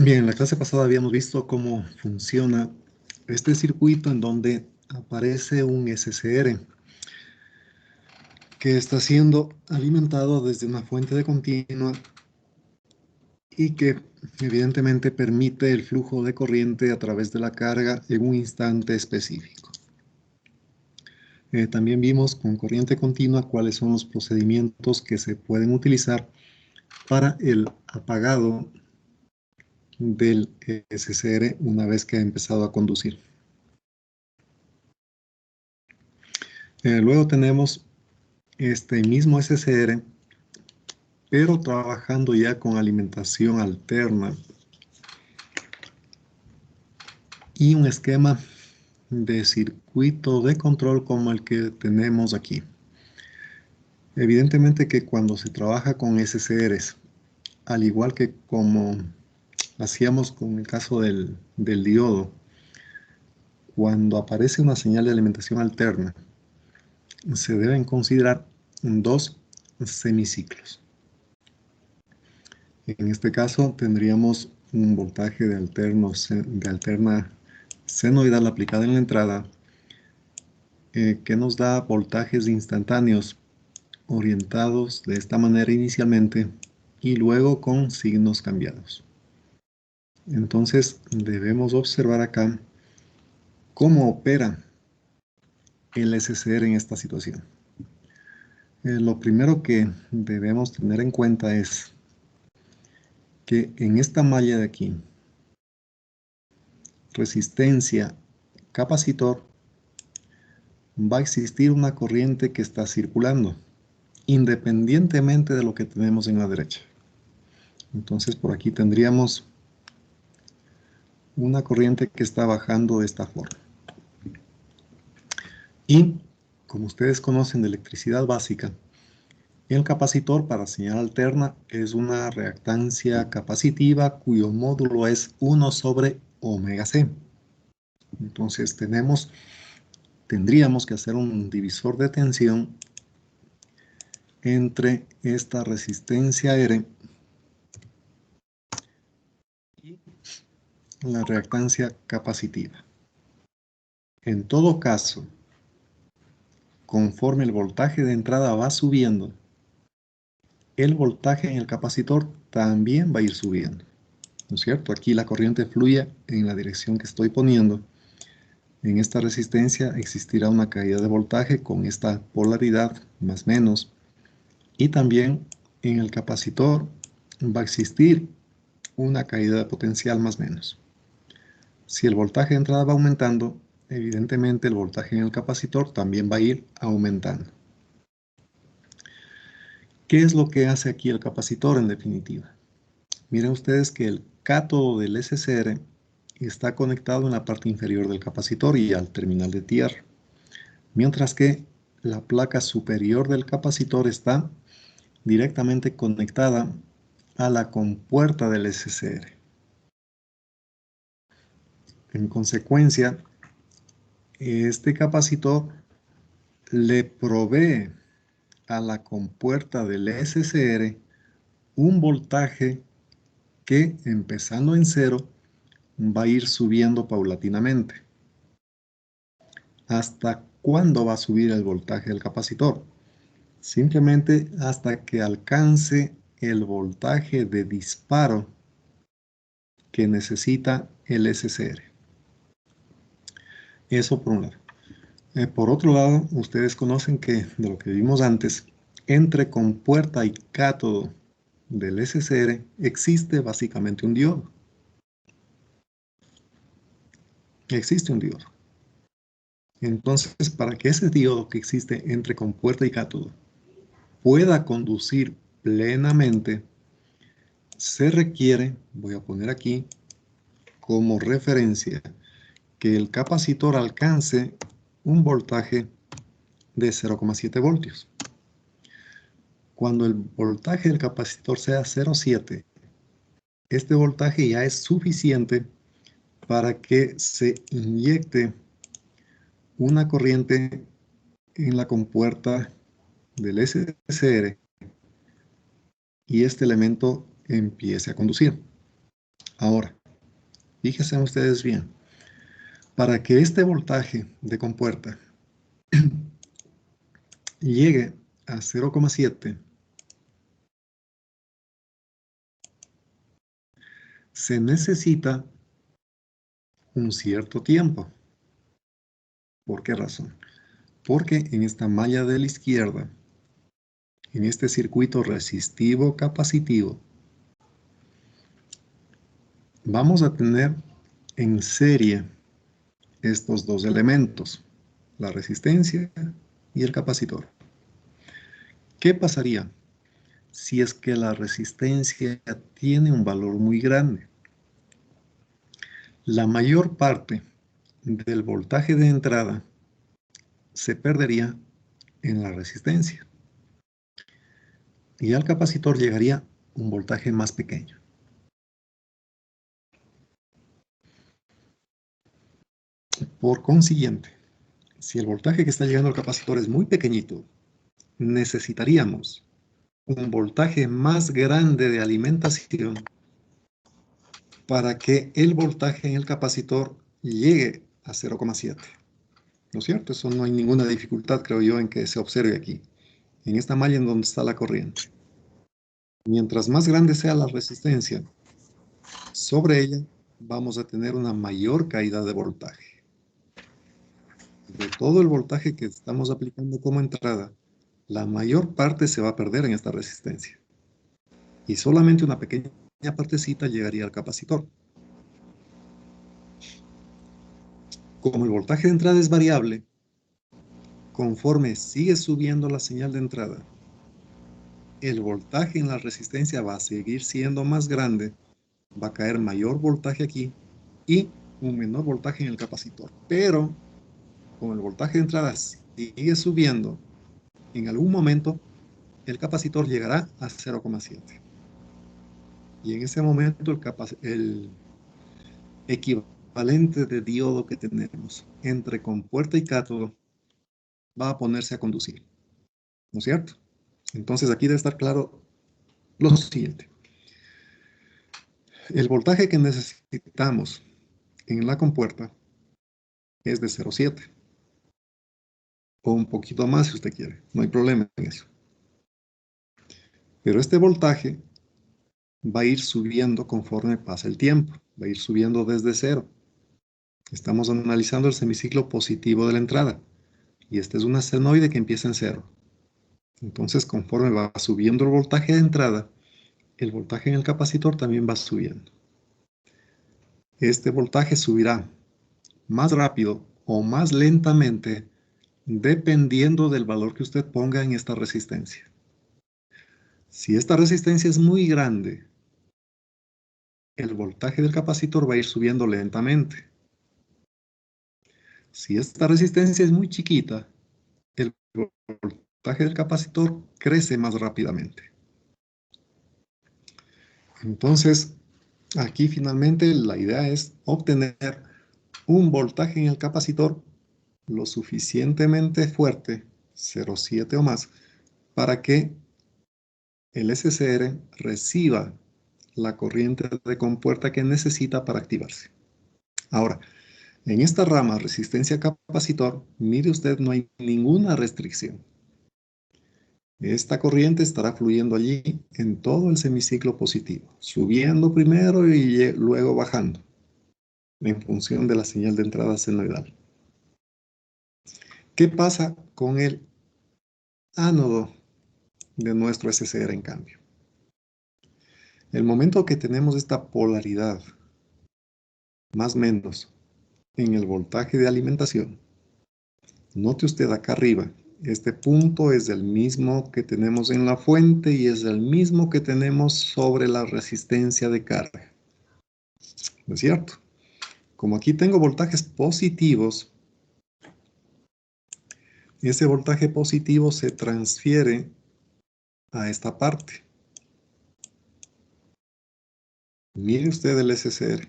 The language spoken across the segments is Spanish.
Bien, en la clase pasada habíamos visto cómo funciona este circuito en donde aparece un SCR que está siendo alimentado desde una fuente de continua y que evidentemente permite el flujo de corriente a través de la carga en un instante específico. También vimos con corriente continua cuáles son los procedimientos que se pueden utilizar para el apagado del SCR una vez que ha empezado a conducir. Luego tenemos este mismo SCR, pero trabajando ya con alimentación alterna y un esquema de circuito de control como el que tenemos aquí. Evidentemente que cuando se trabaja con SCRs, al igual que como hacíamos con el caso del diodo, cuando aparece una señal de alimentación alterna, se deben considerar dos semiciclos. En este caso tendríamos un voltaje de alterna senoidal aplicada en la entrada que nos da voltajes instantáneos orientados de esta manera inicialmente y luego con signos cambiados. Entonces debemos observar acá cómo opera el SCR en esta situación. Lo primero que debemos tener en cuenta es que en esta malla de aquí, resistencia, capacitor, va a existir una corriente que está circulando, independientemente de lo que tenemos en la derecha. Entonces por aquí tendríamos una corriente que está bajando de esta forma. Y como ustedes conocen de electricidad básica, el capacitor para señal alterna es una reactancia capacitiva cuyo módulo es 1 sobre omega c. Entonces tendríamos que hacer un divisor de tensión entre esta resistencia R y la reactancia capacitiva. En todo caso, conforme el voltaje de entrada va subiendo, el voltaje en el capacitor también va a ir subiendo, ¿no es cierto? Aquí la corriente fluye en la dirección que estoy poniendo. En esta resistencia existirá una caída de voltaje con esta polaridad más menos, y también en el capacitor va a existir una caída de potencial más menos. Si el voltaje de entrada va aumentando, evidentemente el voltaje en el capacitor también va a ir aumentando. ¿Qué es lo que hace aquí el capacitor en definitiva? Miren ustedes que el cátodo del SCR está conectado en la parte inferior del capacitor y al terminal de tierra, mientras que la placa superior del capacitor está directamente conectada a la compuerta del SCR. En consecuencia, este capacitor le provee a la compuerta del SCR un voltaje que, empezando en 0, va a ir subiendo paulatinamente. ¿Hasta cuándo va a subir el voltaje del capacitor? Simplemente hasta que alcance el voltaje de disparo que necesita el SCR. Eso por un lado. Por otro lado, ustedes conocen que, de lo que vimos antes, entre compuerta y cátodo del SCR existe básicamente un diodo. Existe un diodo. Entonces, para que ese diodo que existe entre compuerta y cátodo pueda conducir plenamente, se requiere, voy a poner aquí como referencia, que el capacitor alcance un voltaje de 0,7 voltios. Cuando el voltaje del capacitor sea 0,7, este voltaje ya es suficiente para que se inyecte una corriente en la compuerta del SCR y este elemento empiece a conducir. Ahora, fíjense ustedes bien, para que este voltaje de compuerta llegue a 0,7, se necesita un cierto tiempo. ¿Por qué razón? Porque en esta malla de la izquierda, en este circuito resistivo capacitivo, vamos a tener en serie estos dos elementos, la resistencia y el capacitor. ¿Qué pasaría si es que la resistencia tiene un valor muy grande? La mayor parte del voltaje de entrada se perdería en la resistencia y al capacitor llegaría un voltaje más pequeño. Por consiguiente, si el voltaje que está llegando al capacitor es muy pequeñito, necesitaríamos un voltaje más grande de alimentación para que el voltaje en el capacitor llegue a 0,7. ¿No es cierto? Eso no hay ninguna dificultad, creo yo, en que se observe aquí, en esta malla en donde está la corriente. Mientras más grande sea la resistencia, sobre ella vamos a tener una mayor caída de voltaje. De todo el voltaje que estamos aplicando como entrada, la mayor parte se va a perder en esta resistencia. Y solamente una pequeña partecita llegaría al capacitor. Como el voltaje de entrada es variable, conforme sigue subiendo la señal de entrada, el voltaje en la resistencia va a seguir siendo más grande, va a caer mayor voltaje aquí y un menor voltaje en el capacitor. Pero como el voltaje de entrada sigue subiendo, en algún momento el capacitor llegará a 0,7. Y en ese momento el equivalente de diodo que tenemos entre compuerta y cátodo va a ponerse a conducir, ¿no es cierto? Entonces aquí debe estar claro lo siguiente. El voltaje que necesitamos en la compuerta es de 0,7 o un poquito más si usted quiere, no hay problema en eso. Pero este voltaje va a ir subiendo conforme pasa el tiempo, va a ir subiendo desde cero. Estamos analizando el semiciclo positivo de la entrada y este es una senoide que empieza en cero. Entonces, conforme va subiendo el voltaje de entrada, el voltaje en el capacitor también va subiendo. Este voltaje subirá más rápido o más lentamente dependiendo del valor que usted ponga en esta resistencia. Si esta resistencia es muy grande, el voltaje del capacitor va a ir subiendo lentamente. Si esta resistencia es muy chiquita, el voltaje del capacitor crece más rápidamente. Entonces, aquí finalmente la idea es obtener un voltaje en el capacitor lo suficientemente fuerte, 0,7 o más, para que el SCR reciba la corriente de compuerta que necesita para activarse. Ahora, en esta rama resistencia-capacitor, mire usted, no hay ninguna restricción. Esta corriente estará fluyendo allí en todo el semiciclo positivo, subiendo primero y luego bajando, en función de la señal de entrada senoidal. ¿Qué pasa con el ánodo de nuestro SCR en cambio? El momento que tenemos esta polaridad, más o menos, en el voltaje de alimentación, note usted acá arriba, este punto es el mismo que tenemos en la fuente y es el mismo que tenemos sobre la resistencia de carga. ¿No es cierto? Como aquí tengo voltajes positivos, ese voltaje positivo se transfiere a esta parte. Mire usted el SCR.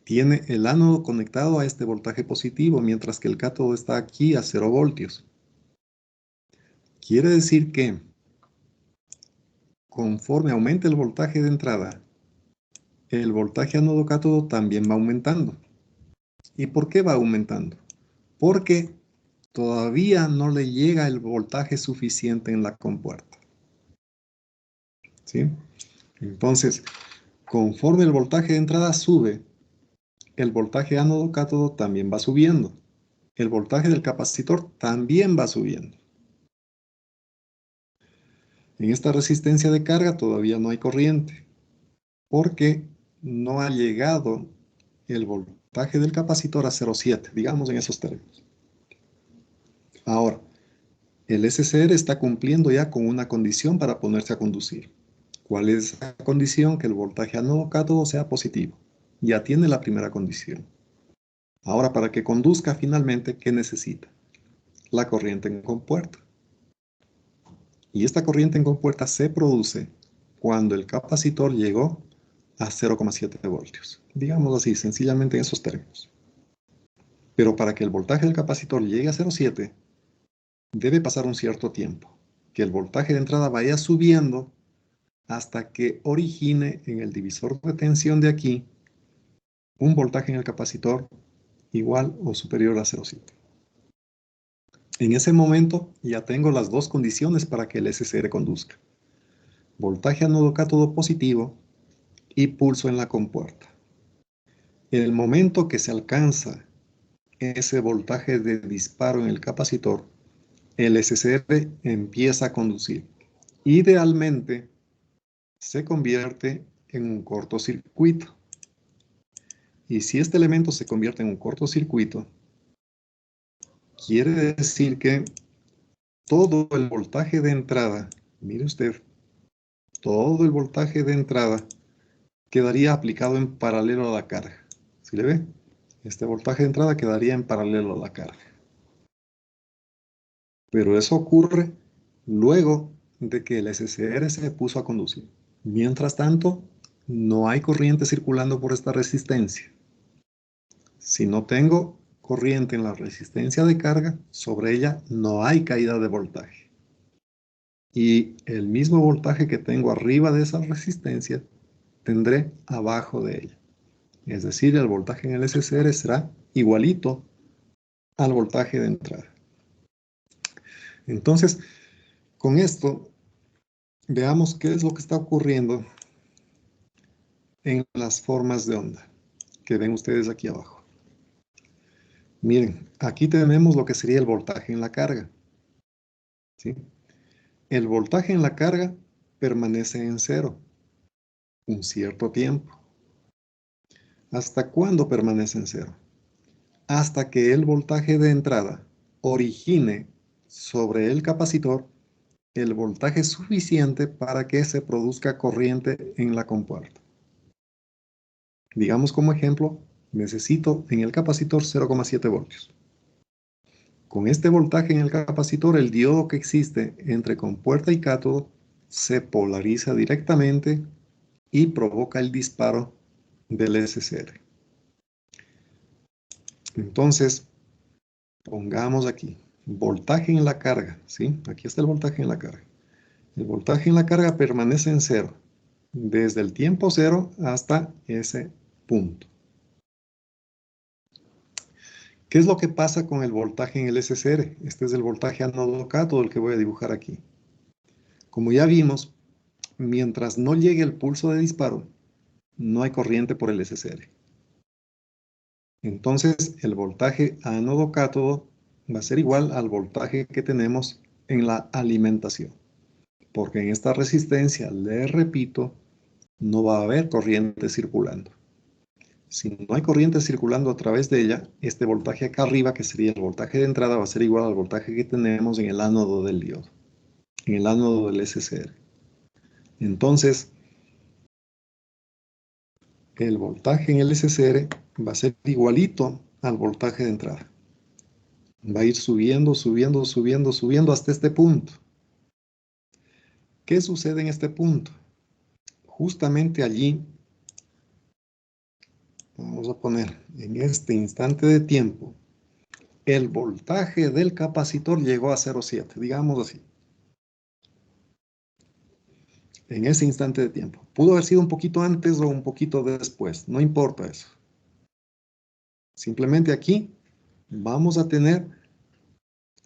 Tiene el ánodo conectado a este voltaje positivo, mientras que el cátodo está aquí a 0 voltios. Quiere decir que conforme aumente el voltaje de entrada, el voltaje ánodo-cátodo también va aumentando. ¿Y por qué va aumentando? Porque todavía no le llega el voltaje suficiente en la compuerta. ¿Sí? Entonces, conforme el voltaje de entrada sube, el voltaje ánodo-cátodo también va subiendo. El voltaje del capacitor también va subiendo. En esta resistencia de carga todavía no hay corriente, porque no ha llegado el voltaje del capacitor a 0,7, digamos en esos términos. Ahora, el SCR está cumpliendo ya con una condición para ponerse a conducir. ¿Cuál es esa condición? Que el voltaje ánodo-cátodo sea positivo. Ya tiene la primera condición. Ahora, para que conduzca finalmente, ¿qué necesita? La corriente en compuerta. Y esta corriente en compuerta se produce cuando el capacitor llegó a 0,7 voltios. Digamos así, sencillamente en esos términos. Pero para que el voltaje del capacitor llegue a 0,7, debe pasar un cierto tiempo. Que el voltaje de entrada vaya subiendo hasta que origine en el divisor de tensión de aquí un voltaje en el capacitor igual o superior a 0,7. En ese momento ya tengo las dos condiciones para que el SCR conduzca. Voltaje ánodo-cátodo positivo y pulso en la compuerta. En el momento que se alcanza ese voltaje de disparo en el capacitor, el SCR empieza a conducir. Idealmente se convierte en un cortocircuito. Y si este elemento se convierte en un cortocircuito, quiere decir que todo el voltaje de entrada, mire usted, todo el voltaje de entrada quedaría aplicado en paralelo a la carga. ¿Sí le ve? Este voltaje de entrada quedaría en paralelo a la carga. Pero eso ocurre luego de que el SCR se puso a conducir. Mientras tanto, no hay corriente circulando por esta resistencia. Si no tengo corriente en la resistencia de carga, sobre ella no hay caída de voltaje. Y el mismo voltaje que tengo arriba de esa resistencia, tendré abajo de ella. Es decir, el voltaje en el SCR será igualito al voltaje de entrada. Entonces, con esto, veamos qué es lo que está ocurriendo en las formas de onda que ven ustedes aquí abajo. Miren, aquí tenemos lo que sería el voltaje en la carga. ¿Sí? El voltaje en la carga permanece en cero un cierto tiempo. ¿Hasta cuándo permanece en cero? Hasta que el voltaje de entrada origine sobre el capacitor el voltaje suficiente para que se produzca corriente en la compuerta. Digamos como ejemplo, necesito en el capacitor 0,7 voltios. Con este voltaje en el capacitor, el diodo que existe entre compuerta y cátodo se polariza directamente y provoca el disparo del SCR. Entonces, pongamos aquí, voltaje en la carga, ¿sí? Aquí está el voltaje en la carga. El voltaje en la carga permanece en cero, desde el tiempo cero hasta ese punto. ¿Qué es lo que pasa con el voltaje en el SCR? Este es el voltaje ánodo-cátodo, el que voy a dibujar aquí. Como ya vimos, mientras no llegue el pulso de disparo, no hay corriente por el SCR. Entonces, el voltaje ánodo-cátodo va a ser igual al voltaje que tenemos en la alimentación. Porque en esta resistencia, le repito, no va a haber corriente circulando. Si no hay corriente circulando a través de ella, este voltaje acá arriba, que sería el voltaje de entrada, va a ser igual al voltaje que tenemos en el ánodo del diodo, en el ánodo del SCR. Entonces, el voltaje en el SCR va a ser igualito al voltaje de entrada. Va a ir subiendo, subiendo, subiendo, subiendo hasta este punto. ¿Qué sucede en este punto? Justamente allí, vamos a poner en este instante de tiempo, el voltaje del capacitor llegó a 0,7, digamos así. En ese instante de tiempo. Pudo haber sido un poquito antes o un poquito después, no importa eso. Simplemente aquí vamos a tener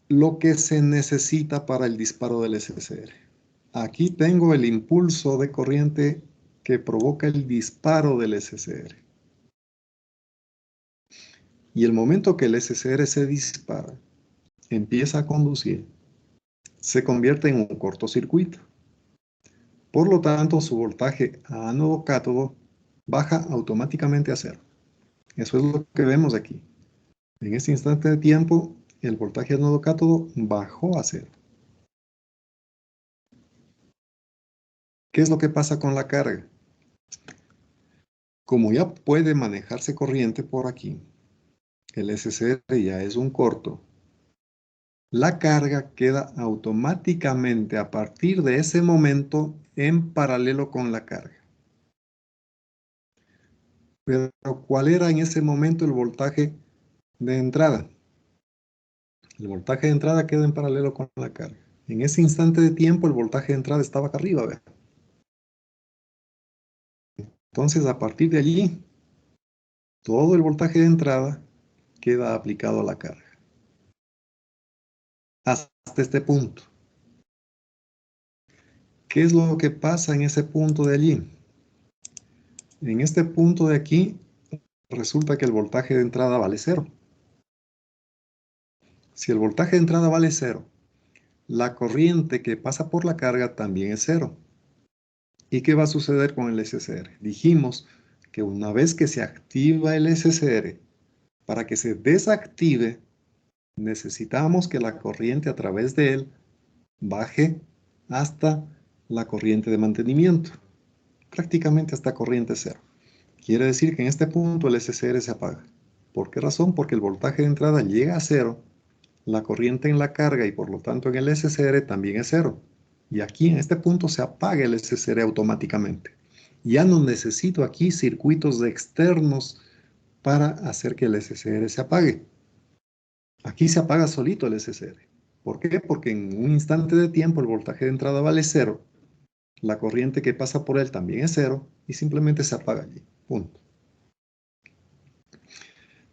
lo que se necesita para el disparo del SSR. Aquí tengo el impulso de corriente que provoca el disparo del SSR. Y el momento que el SSR se dispara, empieza a conducir, se convierte en un cortocircuito. Por lo tanto, su voltaje ánodo-cátodo baja automáticamente a cero. Eso es lo que vemos aquí. En este instante de tiempo, el voltaje ánodo-cátodo bajó a cero. ¿Qué es lo que pasa con la carga? Como ya puede manejarse corriente por aquí, el SCR ya es un corto, la carga queda automáticamente a partir de ese momento en paralelo con la carga. Pero ¿cuál era en ese momento el voltaje de entrada? El voltaje de entrada queda en paralelo con la carga. En ese instante de tiempo el voltaje de entrada estaba acá arriba, ¿ve? Entonces a partir de allí, todo el voltaje de entrada queda aplicado a la carga. Hasta este punto. ¿Qué es lo que pasa en ese punto de allí? En este punto de aquí, resulta que el voltaje de entrada vale cero. Si el voltaje de entrada vale cero, la corriente que pasa por la carga también es cero. ¿Y qué va a suceder con el SCR? Dijimos que una vez que se activa el SCR, para que se desactive, necesitamos que la corriente a través de él baje hasta la corriente de mantenimiento, prácticamente hasta corriente cero. Quiere decir que en este punto el SCR se apaga. ¿Por qué razón? Porque el voltaje de entrada llega a cero, la corriente en la carga y por lo tanto en el SCR también es cero. Y aquí en este punto se apaga el SCR automáticamente. Ya no necesito aquí circuitos externos para hacer que el SCR se apague. Aquí se apaga solito el SCR. ¿Por qué? Porque en un instante de tiempo el voltaje de entrada vale cero, la corriente que pasa por él también es cero y simplemente se apaga allí. Punto.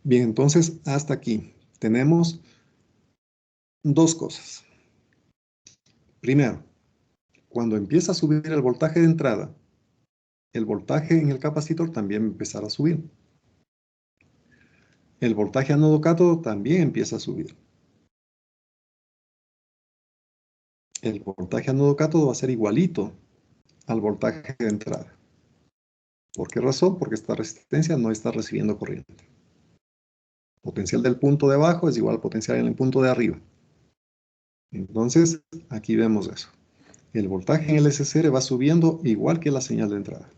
Bien, entonces hasta aquí tenemos dos cosas. Primero, cuando empieza a subir el voltaje de entrada, el voltaje en el capacitor también empezará a subir. El voltaje ánodo cátodo también empieza a subir. El voltaje ánodo cátodo va a ser igualito al voltaje de entrada. ¿Por qué razón? Porque esta resistencia no está recibiendo corriente. Potencial del punto de abajo es igual al potencial en el punto de arriba. Entonces, aquí vemos eso. El voltaje en el SCR va subiendo igual que la señal de entrada.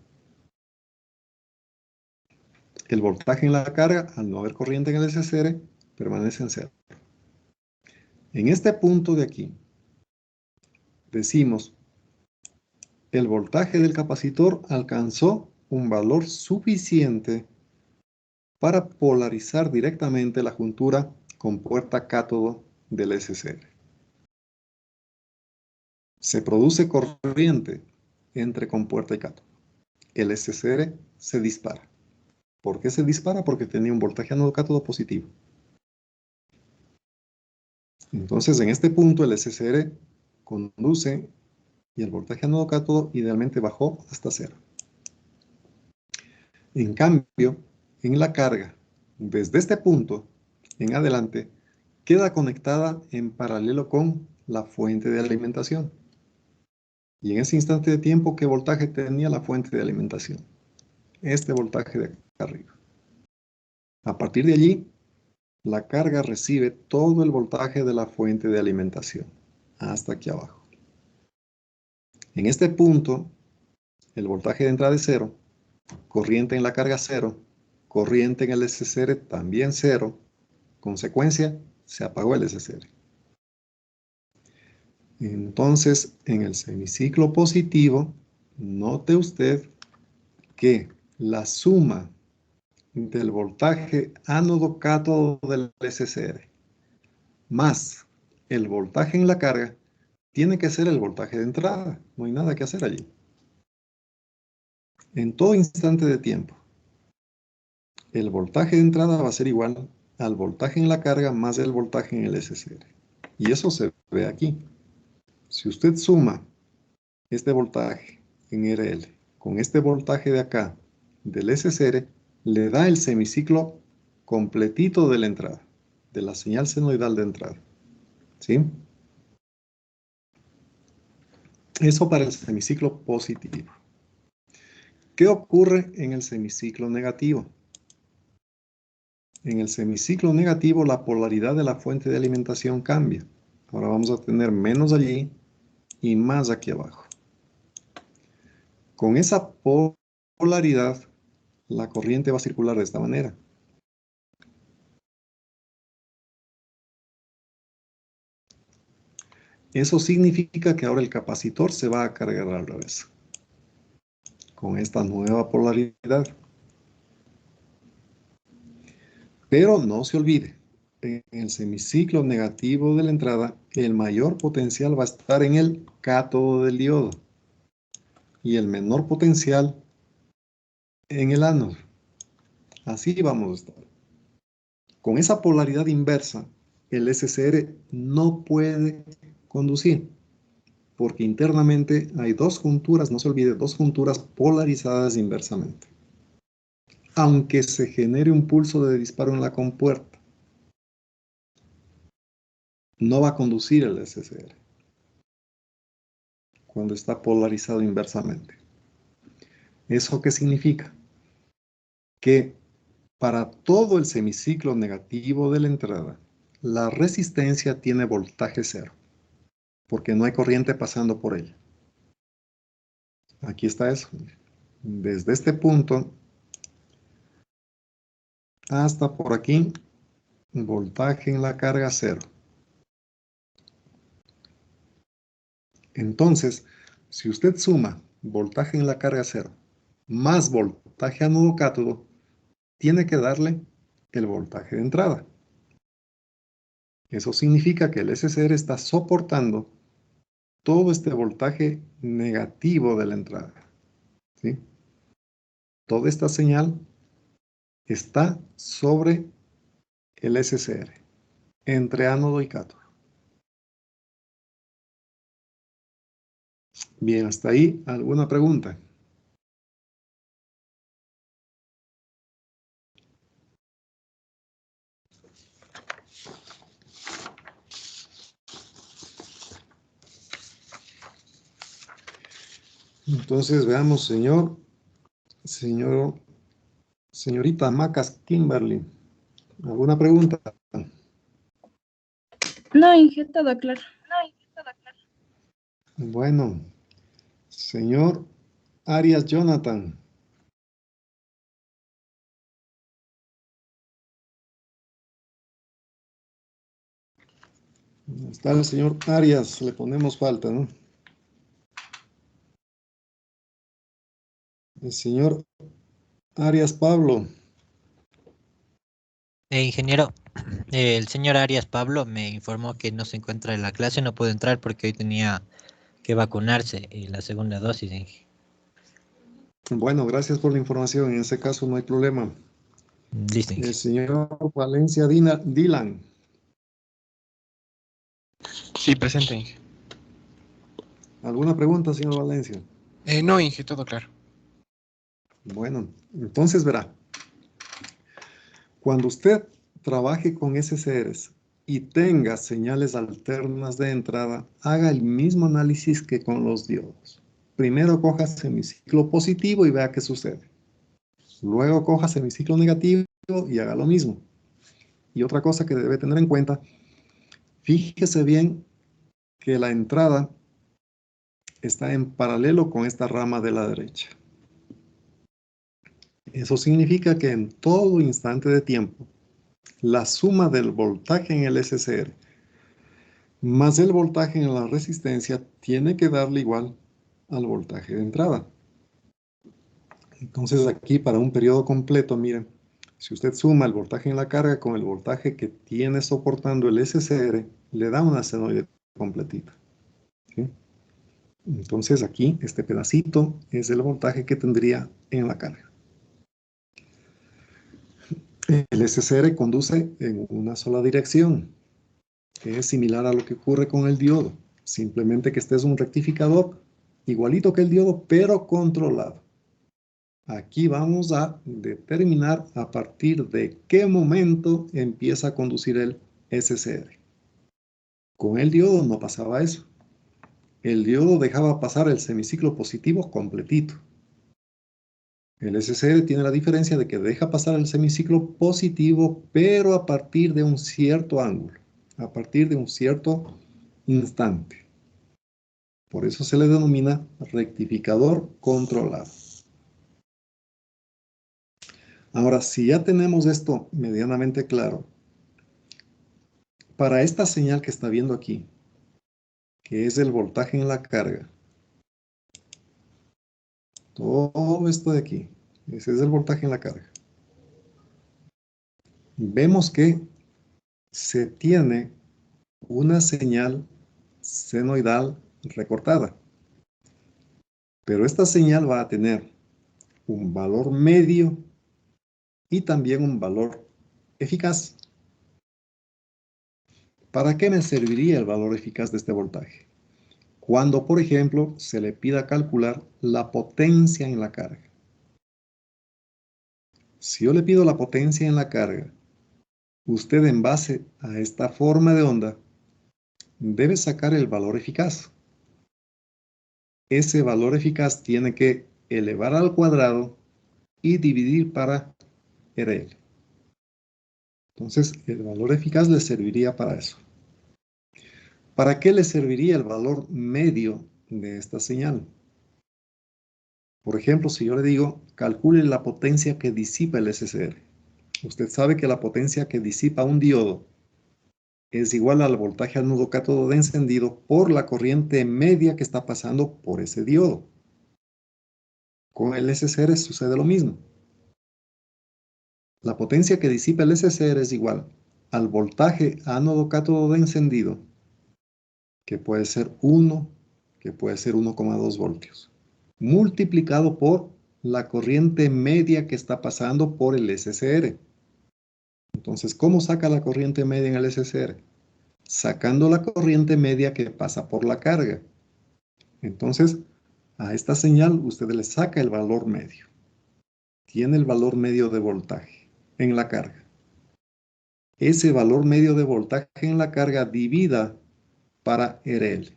El voltaje en la carga, al no haber corriente en el SCR, permanece en cero. En este punto de aquí, decimos, el voltaje del capacitor alcanzó un valor suficiente para polarizar directamente la juntura con puerta cátodo del SCR. Se produce corriente entre compuerta y cátodo. El SCR se dispara. ¿Por qué se dispara? Porque tenía un voltaje ánodo cátodo positivo. Entonces, en este punto, el SCR conduce y el voltaje ánodo cátodo idealmente bajó hasta cero. En cambio, en la carga, desde este punto en adelante, queda conectada en paralelo con la fuente de alimentación. Y en ese instante de tiempo, ¿qué voltaje tenía la fuente de alimentación? Este voltaje de acá arriba. A partir de allí, la carga recibe todo el voltaje de la fuente de alimentación, hasta aquí abajo. En este punto, el voltaje de entrada es cero, corriente en la carga cero, corriente en el SCR también cero, consecuencia, se apagó el SCR. Entonces, en el semiciclo positivo, note usted que la suma del voltaje ánodo-cátodo del SCR más el voltaje en la carga tiene que ser el voltaje de entrada. No hay nada que hacer allí. En todo instante de tiempo, el voltaje de entrada va a ser igual al voltaje en la carga más el voltaje en el SCR. Y eso se ve aquí. Si usted suma este voltaje en RL con este voltaje de acá del SCR, le da el semiciclo completito de la entrada, de la señal senoidal de entrada. ¿Sí? Eso para el semiciclo positivo. ¿Qué ocurre en el semiciclo negativo? En el semiciclo negativo, la polaridad de la fuente de alimentación cambia. Ahora vamos a tener menos allí y más aquí abajo. Con esa polaridad, la corriente va a circular de esta manera. Eso significa que ahora el capacitor se va a cargar al revés, con esta nueva polaridad. Pero no se olvide, en el semiciclo negativo de la entrada, el mayor potencial va a estar en el cátodo del diodo y el menor potencial en el ánodo. Así vamos a estar. Con esa polaridad inversa, el SCR no puede conducir, porque internamente hay dos junturas, no se olvide, dos junturas polarizadas inversamente. Aunque se genere un pulso de disparo en la compuerta, no va a conducir el SCR cuando está polarizado inversamente. ¿Eso qué significa? Que para todo el semiciclo negativo de la entrada, la resistencia tiene voltaje cero, porque no hay corriente pasando por ella. Aquí está eso. Desde este punto hasta por aquí, voltaje en la carga cero. Entonces, si usted suma voltaje en la carga cero más voltaje ánodo cátodo, tiene que darle el voltaje de entrada. Eso significa que el SCR está soportando todo este voltaje negativo de la entrada. ¿Sí? Toda esta señal está sobre el SCR, entre ánodo y cátodo. Bien, hasta ahí, ¿alguna pregunta? Entonces veamos, señorita Macas Kimberly, ¿alguna pregunta? No, Inge, todo claro. Bueno, señor Arias Jonathan. Está el señor Arias, le ponemos falta, ¿no? El señor Arias Pablo. Ingeniero, el señor Arias Pablo me informó que no se encuentra en la clase, no puede entrar porque hoy tenía que vacunarse la segunda dosis, Inge. Bueno, gracias por la información. En ese caso no hay problema. Listo, Inge. El señor Valencia Dylan. Sí, presente, Inge. ¿Alguna pregunta, señor Valencia? No, Inge, todo claro. Bueno, entonces verá. Cuando usted trabaje con SCRs y tenga señales alternas de entrada, haga el mismo análisis que con los diodos. Primero coja semiciclo positivo y vea qué sucede. Luego coja semiciclo negativo y haga lo mismo. Y otra cosa que debe tener en cuenta, fíjese bien que la entrada está en paralelo con esta rama de la derecha. Eso significa que en todo instante de tiempo, la suma del voltaje en el SCR más el voltaje en la resistencia tiene que darle igual al voltaje de entrada. Entonces aquí para un periodo completo, miren, si usted suma el voltaje en la carga con el voltaje que tiene soportando el SCR, le da una senoide completita. ¿Sí? Entonces aquí, este pedacito es el voltaje que tendría en la carga. El SCR conduce en una sola dirección, que es similar a lo que ocurre con el diodo. Simplemente que este es un rectificador igualito que el diodo, pero controlado. Aquí vamos a determinar a partir de qué momento empieza a conducir el SCR. Con el diodo no pasaba eso. El diodo dejaba pasar el semiciclo positivo completito. El SCR tiene la diferencia de que deja pasar el semiciclo positivo, pero a partir de un cierto ángulo, a partir de un cierto instante. Por eso se le denomina rectificador controlado. Ahora, si ya tenemos esto medianamente claro, para esta señal que está viendo aquí, que es el voltaje en la carga, todo esto de aquí, ese es el voltaje en la carga. Vemos que se tiene una señal senoidal recortada. Pero esta señal va a tener un valor medio y también un valor eficaz. ¿Para qué me serviría el valor eficaz de este voltaje? Cuando, por ejemplo, se le pida calcular la potencia en la carga. Si yo le pido la potencia en la carga, usted en base a esta forma de onda debe sacar el valor eficaz. Ese valor eficaz tiene que elevar al cuadrado y dividir para RL. Entonces, el valor eficaz le serviría para eso. ¿Para qué le serviría el valor medio de esta señal? Por ejemplo, si yo le digo, calcule la potencia que disipa el SCR. Usted sabe que la potencia que disipa un diodo es igual al voltaje anudo cátodo de encendido por la corriente media que está pasando por ese diodo. Con el SCR sucede lo mismo. La potencia que disipa el SCR es igual al voltaje ánodo cátodo de encendido, que puede ser 1, que puede ser 1,2 voltios, multiplicado por la corriente media que está pasando por el SCR. Entonces, ¿cómo saca la corriente media en el SCR? Sacando la corriente media que pasa por la carga. Entonces, a esta señal usted le saca el valor medio. Tiene el valor medio de voltaje en la carga. Ese valor medio de voltaje en la carga divida para RL.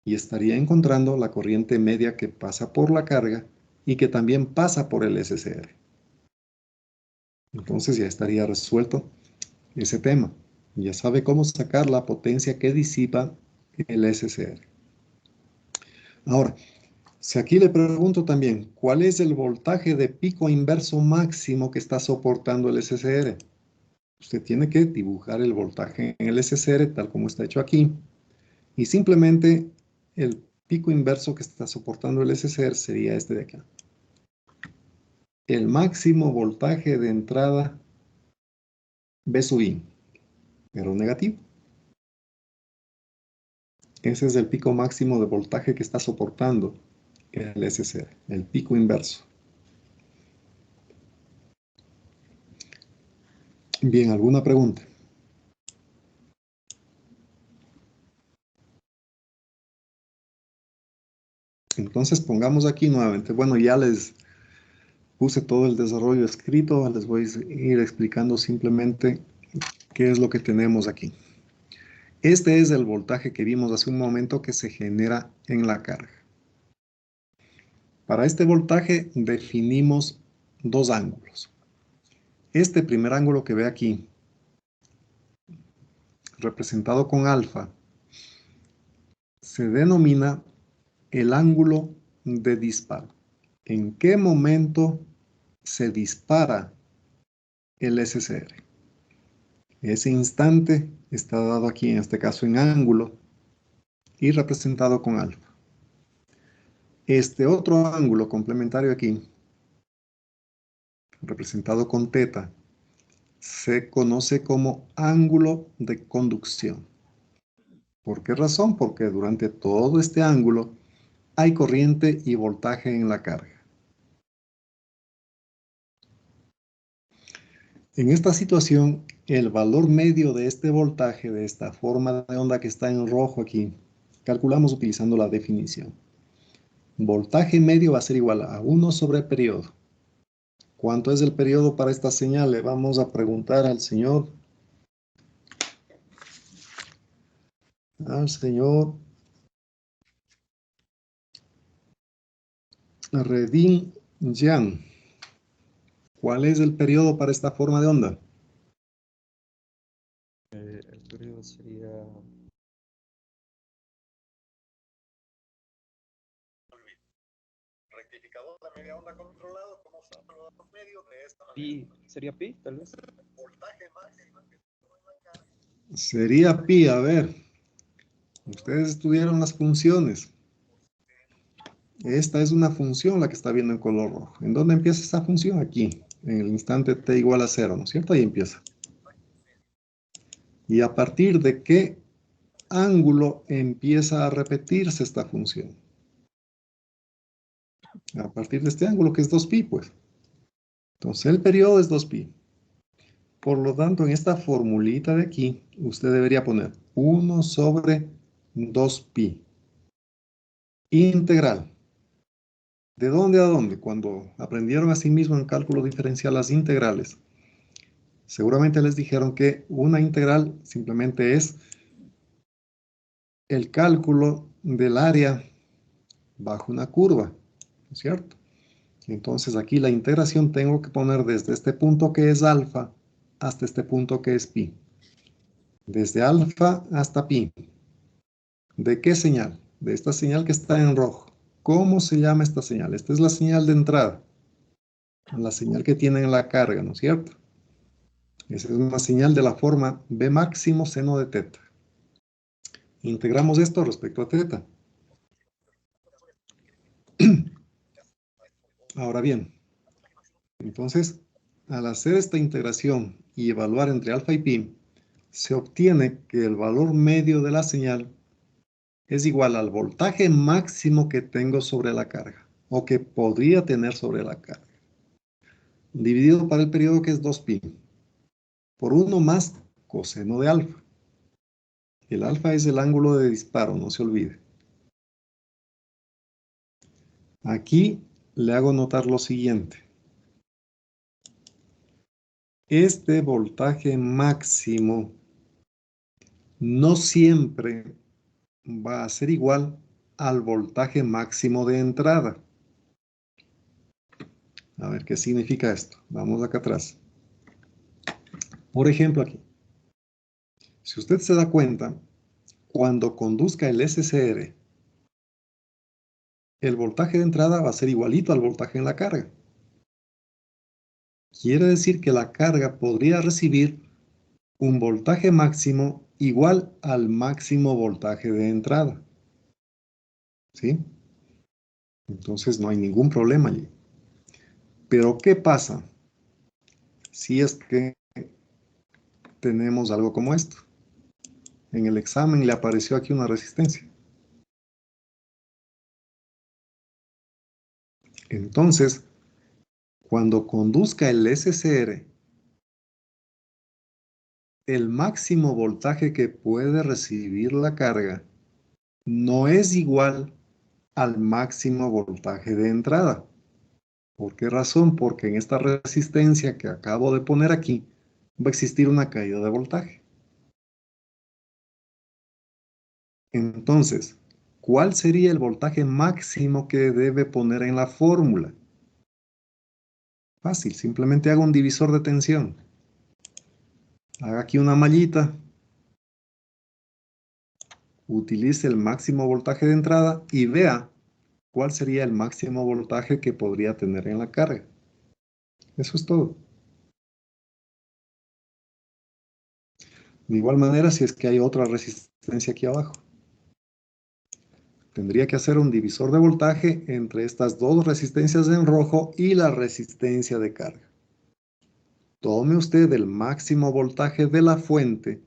Y estaría encontrando la corriente media que pasa por la carga y que también pasa por el SCR. Entonces ya estaría resuelto ese tema. Ya sabe cómo sacar la potencia que disipa el SCR. Ahora, si aquí le pregunto también, ¿cuál es el voltaje de pico inverso máximo que está soportando el SCR? Usted tiene que dibujar el voltaje en el SCR tal como está hecho aquí. Y simplemente el pico inverso que está soportando el SCR sería este de acá. El máximo voltaje de entrada V sub I, pero negativo. Ese es el pico máximo de voltaje que está soportando el SCR, el pico inverso. Bien, ¿alguna pregunta? Entonces pongamos aquí nuevamente. Bueno, ya les puse todo el desarrollo escrito. Les voy a ir explicando simplemente qué es lo que tenemos aquí. Este es el voltaje que vimos hace un momento que se genera en la carga. Para este voltaje definimos dos ángulos. Este primer ángulo que ve aquí, representado con alfa, se denomina el ángulo de disparo. ¿En qué momento se dispara el SCR? Ese instante está dado aquí, en este caso en ángulo, y representado con alfa. Este otro ángulo complementario aquí, representado con teta, se conoce como ángulo de conducción. ¿Por qué razón? Porque durante todo este ángulo hay corriente y voltaje en la carga. En esta situación, el valor medio de este voltaje, de esta forma de onda que está en rojo aquí, calculamos utilizando la definición. Voltaje medio va a ser igual a 1 sobre periodo. ¿Cuánto es el periodo para esta señal? Le vamos a preguntar al señor Redin Yang. ¿Cuál es el periodo para esta forma de onda? El periodo sería... Rectificador de media onda controlado, ¿cómo se llama los medios de esta Pi, ¿sería pi, tal vez? voltaje máximo. Sería pi, a ver. Ustedes estudiaron las funciones. Esta es una función la que está viendo en color rojo. ¿En dónde empieza esta función? Aquí, en el instante t igual a 0, ¿no es cierto? Ahí empieza. ¿Y a partir de qué ángulo empieza a repetirse esta función? A partir de este ángulo que es 2pi, pues. Entonces el periodo es 2pi. Por lo tanto, en esta formulita de aquí, usted debería poner 1 sobre 2pi. Integral. ¿De dónde a dónde? Cuando aprendieron a sí mismo en cálculo diferencial las integrales, seguramente les dijeron que una integral simplemente es el cálculo del área bajo una curva, ¿no es cierto? Entonces aquí la integración tengo que poner desde este punto que es alfa hasta este punto que es pi. Desde alfa hasta pi. ¿De qué señal? De esta señal que está en rojo. ¿Cómo se llama esta señal? Esta es la señal de entrada. La señal que tiene en la carga, ¿no es cierto? Esa es una señal de la forma B máximo seno de teta. Integramos esto respecto a teta. Ahora bien, entonces, al hacer esta integración y evaluar entre alfa y pi, se obtiene que el valor medio de la señal es igual al voltaje máximo que tengo sobre la carga, o que podría tener sobre la carga, dividido para el periodo que es 2pi, por 1 más coseno de alfa. El alfa es el ángulo de disparo, no se olvide. Aquí le hago notar lo siguiente. Este voltaje máximo no siempre va a ser igual al voltaje máximo de entrada. A ver, ¿qué significa esto? Vamos acá atrás. Por ejemplo, aquí. Si usted se da cuenta, cuando conduzca el SCR, el voltaje de entrada va a ser igualito al voltaje en la carga. Quiere decir que la carga podría recibir un voltaje máximo igual al máximo voltaje de entrada. ¿Sí? Entonces no hay ningún problema allí. Pero ¿qué pasa si es que tenemos algo como esto? En el examen le apareció aquí una resistencia. Entonces, cuando conduzca el SCR, el máximo voltaje que puede recibir la carga no es igual al máximo voltaje de entrada. ¿Por qué razón? Porque en esta resistencia que acabo de poner aquí, va a existir una caída de voltaje. Entonces, ¿cuál sería el voltaje máximo que debe poner en la fórmula? Fácil, simplemente hago un divisor de tensión. Haga aquí una mallita. Utilice el máximo voltaje de entrada y vea cuál sería el máximo voltaje que podría tener en la carga. Eso es todo. De igual manera, si es que hay otra resistencia aquí abajo, tendría que hacer un divisor de voltaje entre estas dos resistencias en rojo y la resistencia de carga. Tome usted el máximo voltaje de la fuente,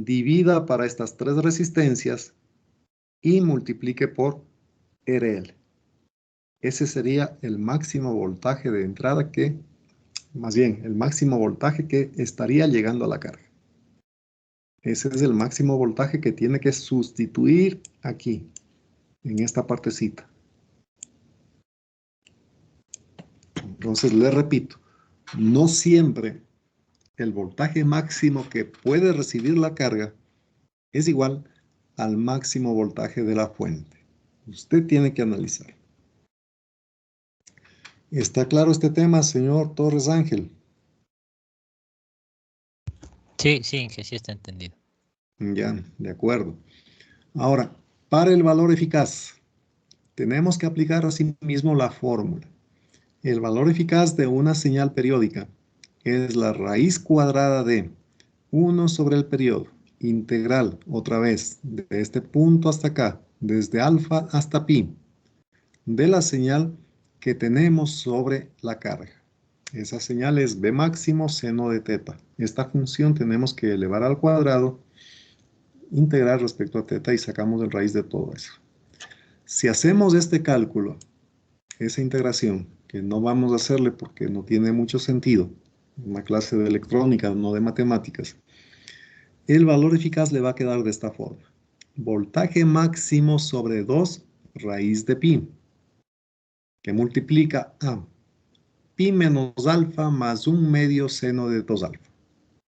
divida para estas tres resistencias y multiplique por RL. Ese sería el máximo voltaje de entrada más bien, el máximo voltaje que estaría llegando a la carga. Ese es el máximo voltaje que tiene que sustituir aquí, en esta partecita. Entonces, le repito, no siempre el voltaje máximo que puede recibir la carga es igual al máximo voltaje de la fuente. Usted tiene que analizar. ¿Está claro este tema, señor Torres Ángel? Sí, sí, que sí está entendido. Ya, de acuerdo. Ahora, para el valor eficaz, tenemos que aplicar asimismo la fórmula. El valor eficaz de una señal periódica es la raíz cuadrada de 1 sobre el periodo integral, otra vez, de este punto hasta acá, desde alfa hasta pi, de la señal que tenemos sobre la carga. Esa señal es B máximo seno de teta. Esta función tenemos que elevar al cuadrado, integrar respecto a teta y sacamos el raíz de todo eso. Si hacemos este cálculo, esa integración, que no vamos a hacerle porque no tiene mucho sentido, una clase de electrónica, no de matemáticas, el valor eficaz le va a quedar de esta forma. Voltaje máximo sobre 2 raíz de pi, que multiplica a pi menos alfa más 1 medio seno de 2 alfa.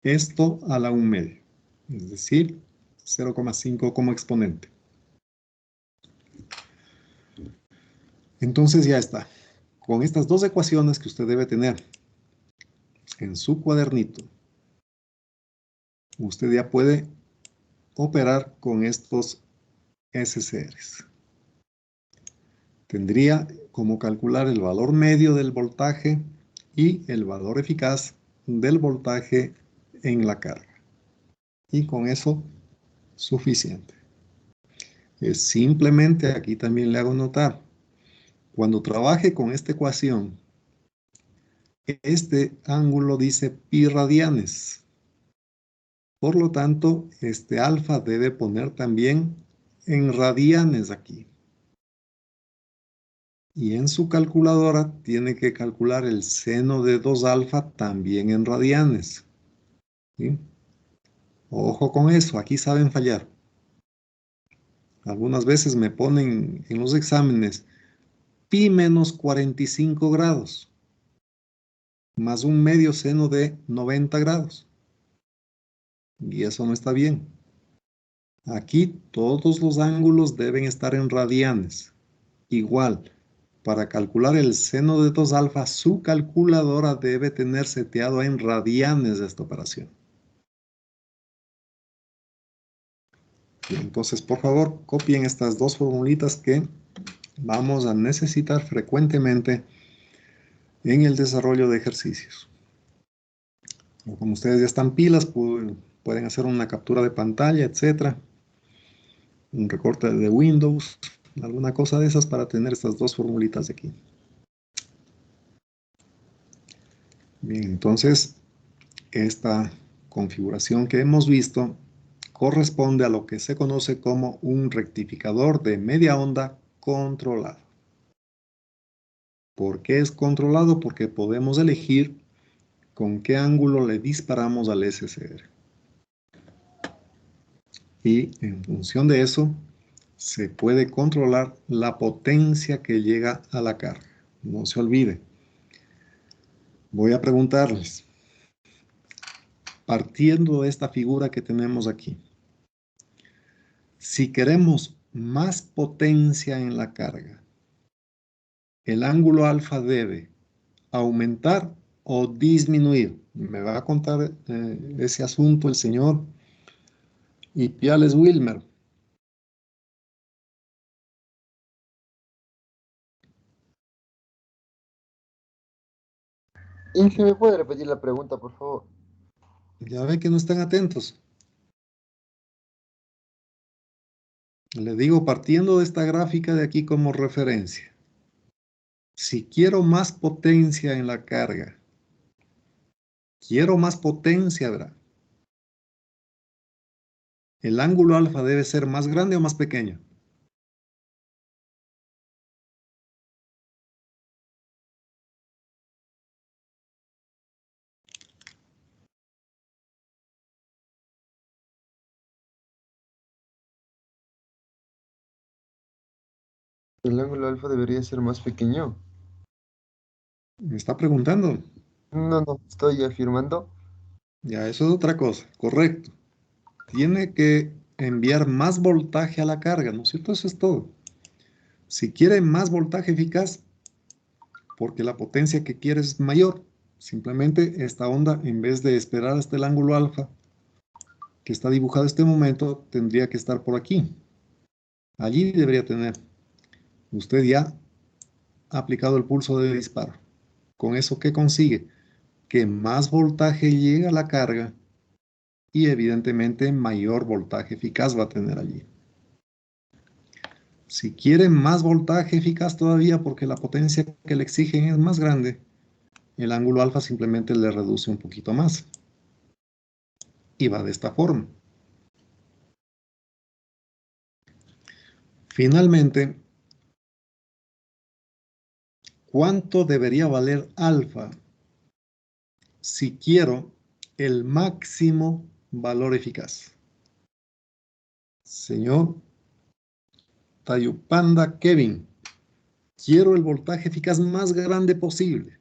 Esto a la 1 medio, es decir, 0,5 como exponente. Entonces ya está. Con estas dos ecuaciones que usted debe tener en su cuadernito, usted ya puede operar con estos SCRs. Tendría como calcular el valor medio del voltaje y el valor eficaz del voltaje en la carga. Y con eso, suficiente. Es simplemente, aquí también le hago notar, cuando trabaje con esta ecuación, este ángulo dice pi radianes. Por lo tanto, este alfa debe poner también en radianes aquí. Y en su calculadora tiene que calcular el seno de 2 alfa también en radianes. ¿Sí? Ojo con eso, aquí saben fallar. Algunas veces me ponen en los exámenes pi menos 45 grados, más un medio seno de 90 grados. Y eso no está bien. Aquí todos los ángulos deben estar en radianes. Igual, para calcular el seno de 2 alfa, su calculadora debe tener seteado en radianes de esta operación. Y entonces, por favor, copien estas dos formulitas que vamos a necesitar frecuentemente en el desarrollo de ejercicios. O como ustedes ya están pilas, pueden hacer una captura de pantalla, etcétera, un recorte de Windows, alguna cosa de esas para tener estas dos formulitas de aquí. Bien, entonces, esta configuración que hemos visto corresponde a lo que se conoce como un rectificador de media onda controlado. ¿Por qué es controlado? Porque podemos elegir con qué ángulo le disparamos al SCR. Y en función de eso, se puede controlar la potencia que llega a la carga. No se olvide. Voy a preguntarles, partiendo de esta figura que tenemos aquí, si queremos más potencia en la carga, el ángulo alfa debe aumentar o disminuir. Me va a contar ese asunto el señor Ipiales Wilmer. Inge, ¿me puede repetir la pregunta, por favor? Ya ve que no están atentos. Le digo, partiendo de esta gráfica de aquí como referencia, si quiero más potencia en la carga, quiero más potencia, ¿verdad? ¿El ángulo alfa debe ser más grande o más pequeño? El ángulo alfa debería ser más pequeño. ¿Me está preguntando? No, no, estoy afirmando. Ya, eso es otra cosa. Correcto. Tiene que enviar más voltaje a la carga, ¿no es cierto? Eso es todo. Si quiere más voltaje eficaz, porque la potencia que quiere es mayor, simplemente esta onda, en vez de esperar hasta el ángulo alfa, que está dibujado en este momento, tendría que estar por aquí. Allí debería tener. Usted ya ha aplicado el pulso de disparo. ¿Con eso qué consigue? Que más voltaje llega a la carga y evidentemente mayor voltaje eficaz va a tener allí. Si quieren más voltaje eficaz todavía porque la potencia que le exigen es más grande, el ángulo alfa simplemente le reduce un poquito más. Y va de esta forma. Finalmente, ¿cuánto debería valer alfa si quiero el máximo valor eficaz? Señor Tayupanda Kevin, quiero el voltaje eficaz más grande posible.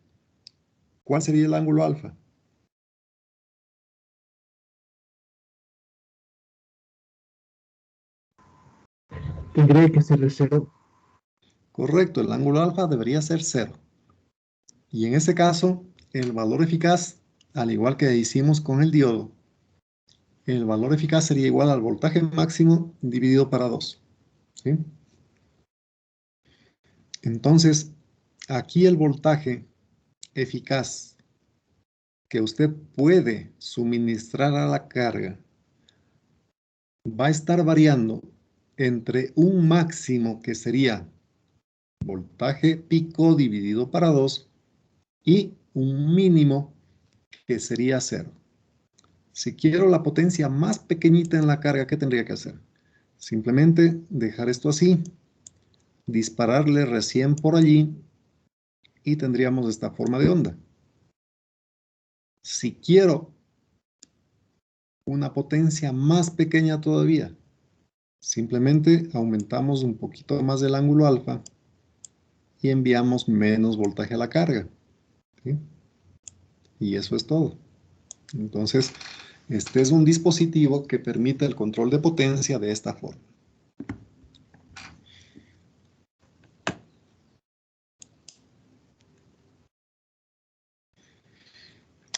¿Cuál sería el ángulo alfa? Tendría que ser de cero. Correcto, el ángulo alfa debería ser 0. Y en ese caso, el valor eficaz, al igual que hicimos con el diodo, el valor eficaz sería igual al voltaje máximo dividido para 2. ¿Sí? Entonces, aquí el voltaje eficaz que usted puede suministrar a la carga va a estar variando entre un máximo que sería voltaje pico dividido para 2 y un mínimo que sería 0. Si quiero la potencia más pequeñita en la carga, ¿qué tendría que hacer? Simplemente dejar esto así, dispararle recién por allí y tendríamos esta forma de onda. Si quiero una potencia más pequeña todavía, simplemente aumentamos un poquito más el ángulo alfa y enviamos menos voltaje a la carga. ¿Sí? Y eso es todo. Entonces, este es un dispositivo que permite el control de potencia de esta forma.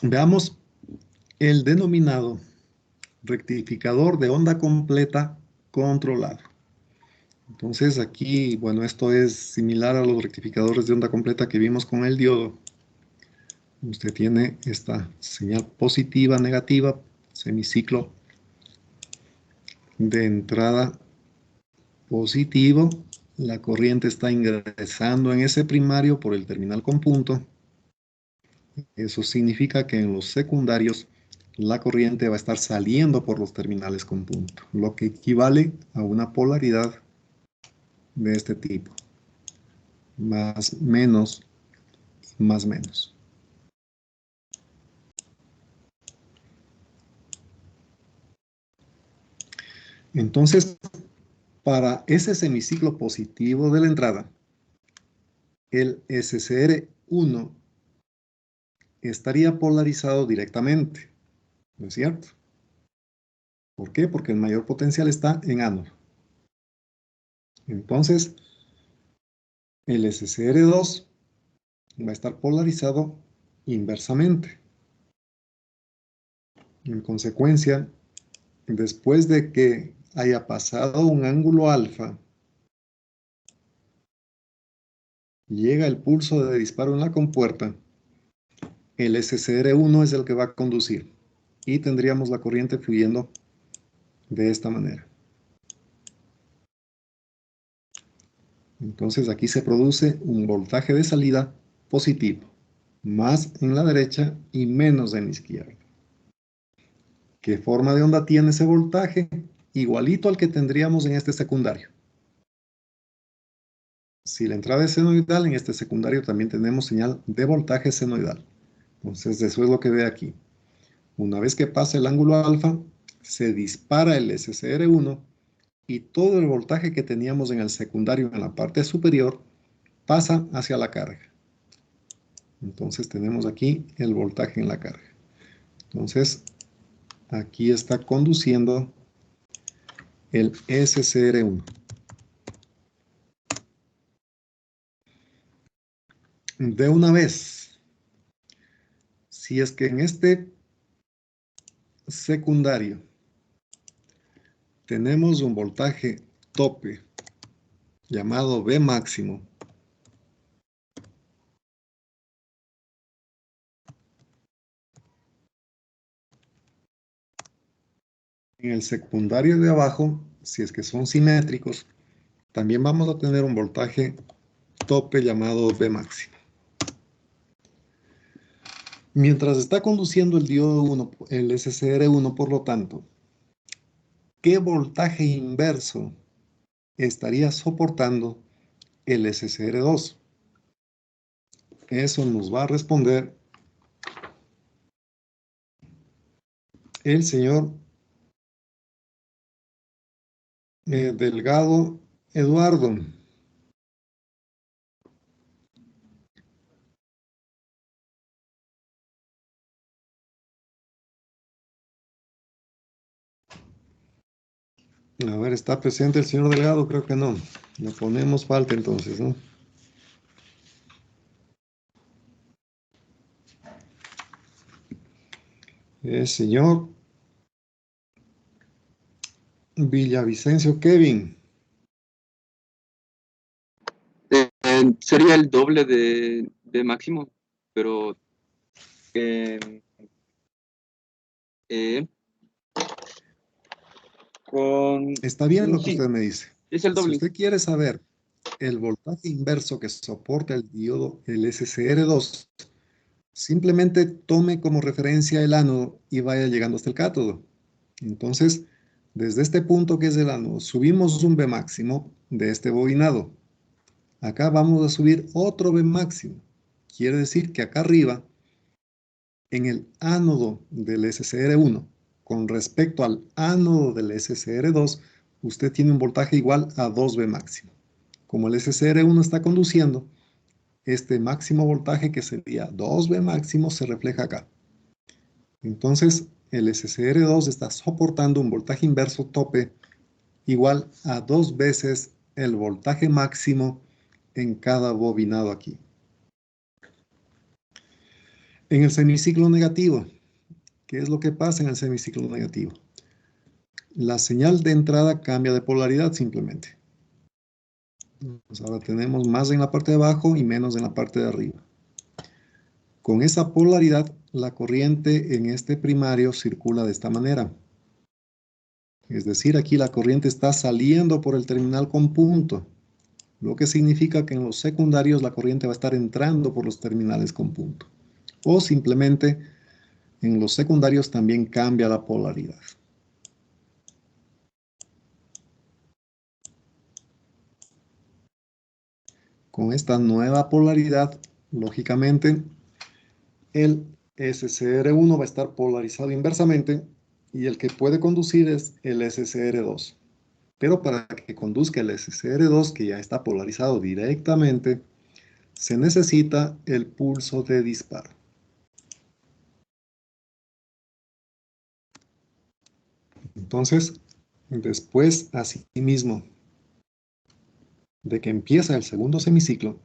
Veamos el denominado rectificador de onda completa controlado. Entonces aquí, bueno, esto es similar a los rectificadores de onda completa que vimos con el diodo. Usted tiene esta señal positiva, negativa, semiciclo de entrada positivo. La corriente está ingresando en ese primario por el terminal con punto. Eso significa que en los secundarios la corriente va a estar saliendo por los terminales con punto, lo que equivale a una polaridad de este tipo. Más, menos, más, menos. Entonces, para ese semiciclo positivo de la entrada, el SCR1 estaría polarizado directamente, ¿no es cierto? ¿Por qué? Porque el mayor potencial está en ánodo. Entonces, el SCR2 va a estar polarizado inversamente. En consecuencia, después de que haya pasado un ángulo alfa, llega el pulso de disparo en la compuerta, el SCR1 es el que va a conducir y tendríamos la corriente fluyendo de esta manera. Entonces aquí se produce un voltaje de salida positivo, más en la derecha y menos en la izquierda. ¿Qué forma de onda tiene ese voltaje? igualito al que tendríamos en este secundario. Si la entrada es senoidal, en este secundario también tenemos señal de voltaje senoidal. Entonces, eso es lo que ve aquí. Una vez que pasa el ángulo alfa, se dispara el SCR1 y todo el voltaje que teníamos en el secundario en la parte superior pasa hacia la carga. Entonces, tenemos aquí el voltaje en la carga. Entonces, aquí está conduciendo el SCR1. De una vez, si es que en este secundario tenemos un voltaje tope llamado V máximo, en el secundario de abajo, si es que son simétricos, también vamos a tener un voltaje tope llamado V máximo. Mientras está conduciendo el diodo 1, el SCR1, por lo tanto, ¿qué voltaje inverso estaría soportando el SCR2? Eso nos va a responder el señor Delgado Eduardo. A ver, ¿está presente el señor Delgado? Creo que no. Le ponemos falta entonces, ¿no? Señor Villavicencio Kevin. Sería el doble de máximo, pero eh, Está bien lo que sí, usted me dice. es el Si doble. usted quiere saber el voltaje inverso que soporta el diodo, el SCR2, simplemente tome como referencia el ánodo y vaya llegando hasta el cátodo. Entonces, desde este punto que es el ánodo, subimos un V máximo de este bobinado. Acá vamos a subir otro V máximo. Quiere decir que acá arriba, en el ánodo del SCR1, con respecto al ánodo del SCR2, usted tiene un voltaje igual a 2V máximo. Como el SCR1 está conduciendo, este máximo voltaje, que sería 2V máximo, se refleja acá. Entonces, el SCR2 está soportando un voltaje inverso tope igual a 2 veces el voltaje máximo en cada bobinado aquí. En el semiciclo negativo, ¿qué es lo que pasa en el semiciclo negativo? La señal de entrada cambia de polaridad simplemente. Pues ahora tenemos más en la parte de abajo y menos en la parte de arriba. Con esa polaridad, la corriente en este primario circula de esta manera. Es decir, aquí la corriente está saliendo por el terminal con punto, lo que significa que en los secundarios la corriente va a estar entrando por los terminales con punto. O simplemente en los secundarios también cambia la polaridad. Con esta nueva polaridad, lógicamente, el SCR1 va a estar polarizado inversamente y el que puede conducir es el SCR2. Pero para que conduzca el SCR2, que ya está polarizado directamente, se necesita el pulso de disparo. Entonces, después, asimismo, de que empieza el segundo semiciclo,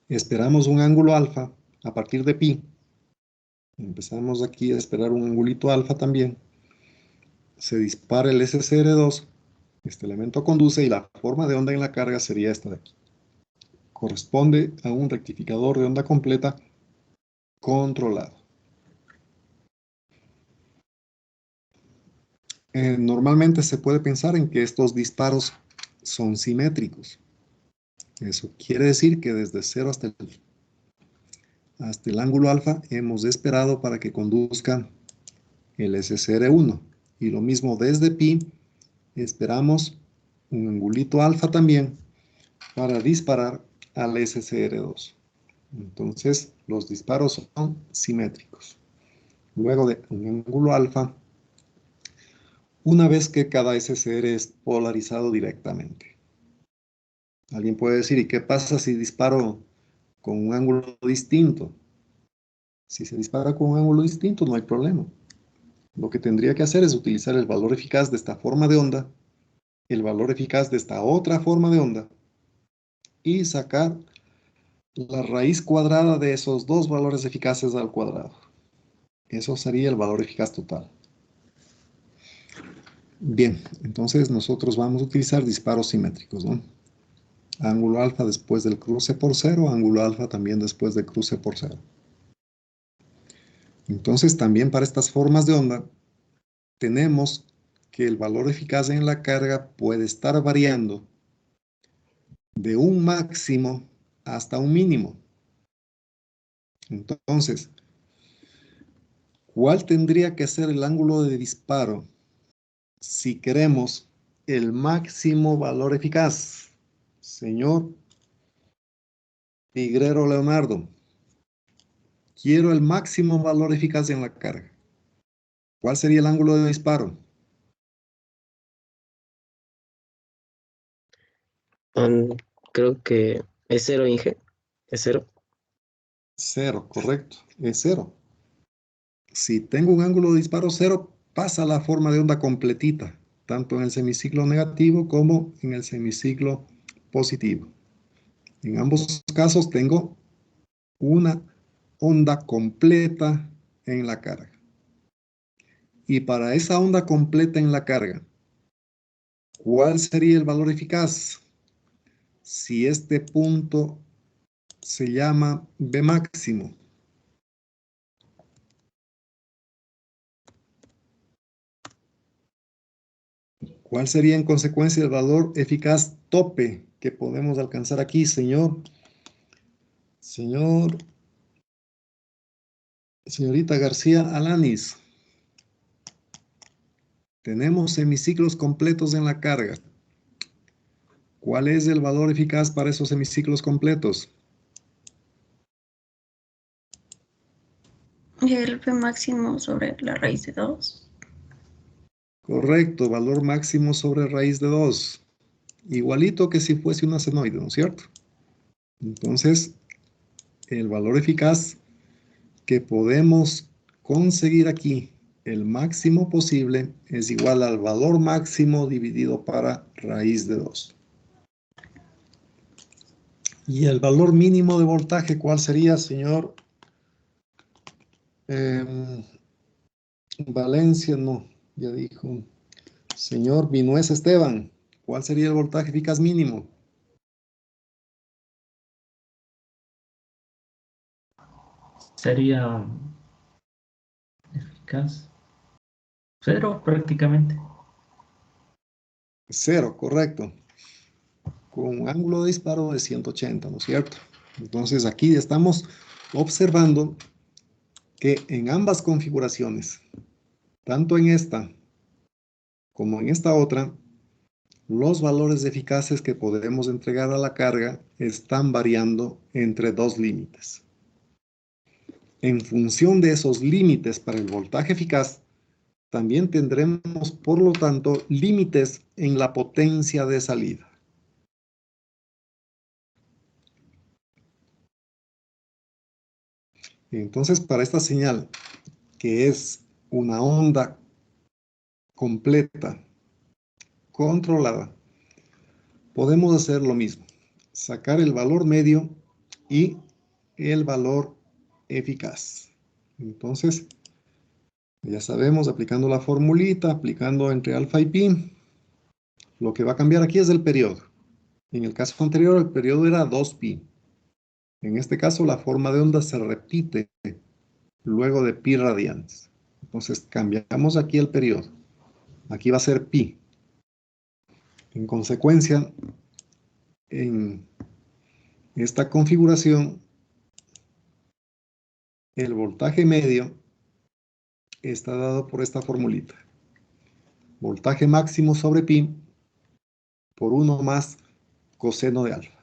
esperamos un ángulo alfa a partir de pi. Empezamos aquí a esperar un angulito alfa también. Se dispara el SCR2, este elemento conduce y la forma de onda en la carga sería esta de aquí. Corresponde a un rectificador de onda completa controlado. Normalmente se puede pensar en que estos disparos son simétricos. Eso quiere decir que desde 0 hasta el ángulo alfa hemos esperado para que conduzca el SCR1. Y lo mismo desde pi, esperamos un angulito alfa también para disparar al SCR2. Entonces, los disparos son simétricos. Luego de un ángulo alfa, una vez que cada SCR es polarizado directamente. Alguien puede decir, ¿y qué pasa si disparo con un ángulo distinto? Si se dispara con un ángulo distinto, no hay problema. Lo que tendría que hacer es utilizar el valor eficaz de esta forma de onda, el valor eficaz de esta otra forma de onda, y sacar la raíz cuadrada de esos dos valores eficaces al cuadrado. Eso sería el valor eficaz total. Bien, entonces nosotros vamos a utilizar disparos simétricos, ¿no? Ángulo alfa después del cruce por cero, ángulo alfa también después del cruce por cero. Entonces también para estas formas de onda tenemos que el valor eficaz en la carga puede estar variando de un máximo hasta un mínimo. Entonces, ¿cuál tendría que ser el ángulo de disparo si queremos el máximo valor eficaz? Señor Tigrero Leonardo, quiero el máximo valor eficaz en la carga. ¿Cuál sería el ángulo de disparo? Creo que es cero, Inge. Es cero. Cero, correcto, es cero. Si tengo un ángulo de disparo cero, pasa la forma de onda completita, tanto en el semiciclo negativo como en el semiciclo positivo. En ambos casos tengo una onda completa en la carga. Y para esa onda completa en la carga, ¿cuál sería el valor eficaz? Si este punto se llama B máximo. ¿Cuál sería en consecuencia el valor eficaz tope que podemos alcanzar aquí, señorita García Alanis? Tenemos semiciclos completos en la carga. ¿Cuál es el valor eficaz para esos semiciclos completos? El P máximo sobre la raíz de 2. Correcto, valor máximo sobre raíz de 2. Igualito que si fuese una senoide, ¿no es cierto? Entonces, el valor eficaz que podemos conseguir aquí, el máximo posible, es igual al valor máximo dividido para raíz de 2. ¿Y el valor mínimo de voltaje cuál sería, señor? Valencia, no, ya dijo. Señor Vinués Esteban, ¿cuál sería el voltaje eficaz mínimo? Sería eficaz. Cero prácticamente. Cero, correcto. Con un ángulo de disparo de 180, ¿no es cierto? Entonces aquí estamos observando que en ambas configuraciones, tanto en esta como en esta otra, los valores eficaces que podemos entregar a la carga están variando entre dos límites. En función de esos límites para el voltaje eficaz, también tendremos, por lo tanto, límites en la potencia de salida. Entonces, para esta señal, que es una onda completa, controlada, podemos hacer lo mismo. Sacar el valor medio y el valor eficaz. Entonces, ya sabemos, aplicando la formulita, aplicando entre alfa y pi, lo que va a cambiar aquí es el periodo. En el caso anterior, el periodo era 2pi. En este caso, la forma de onda se repite luego de pi radianes. Entonces, cambiamos aquí el periodo. Aquí va a ser pi. En consecuencia, en esta configuración, el voltaje medio está dado por esta formulita. voltaje máximo sobre pi por 1 más coseno de alfa.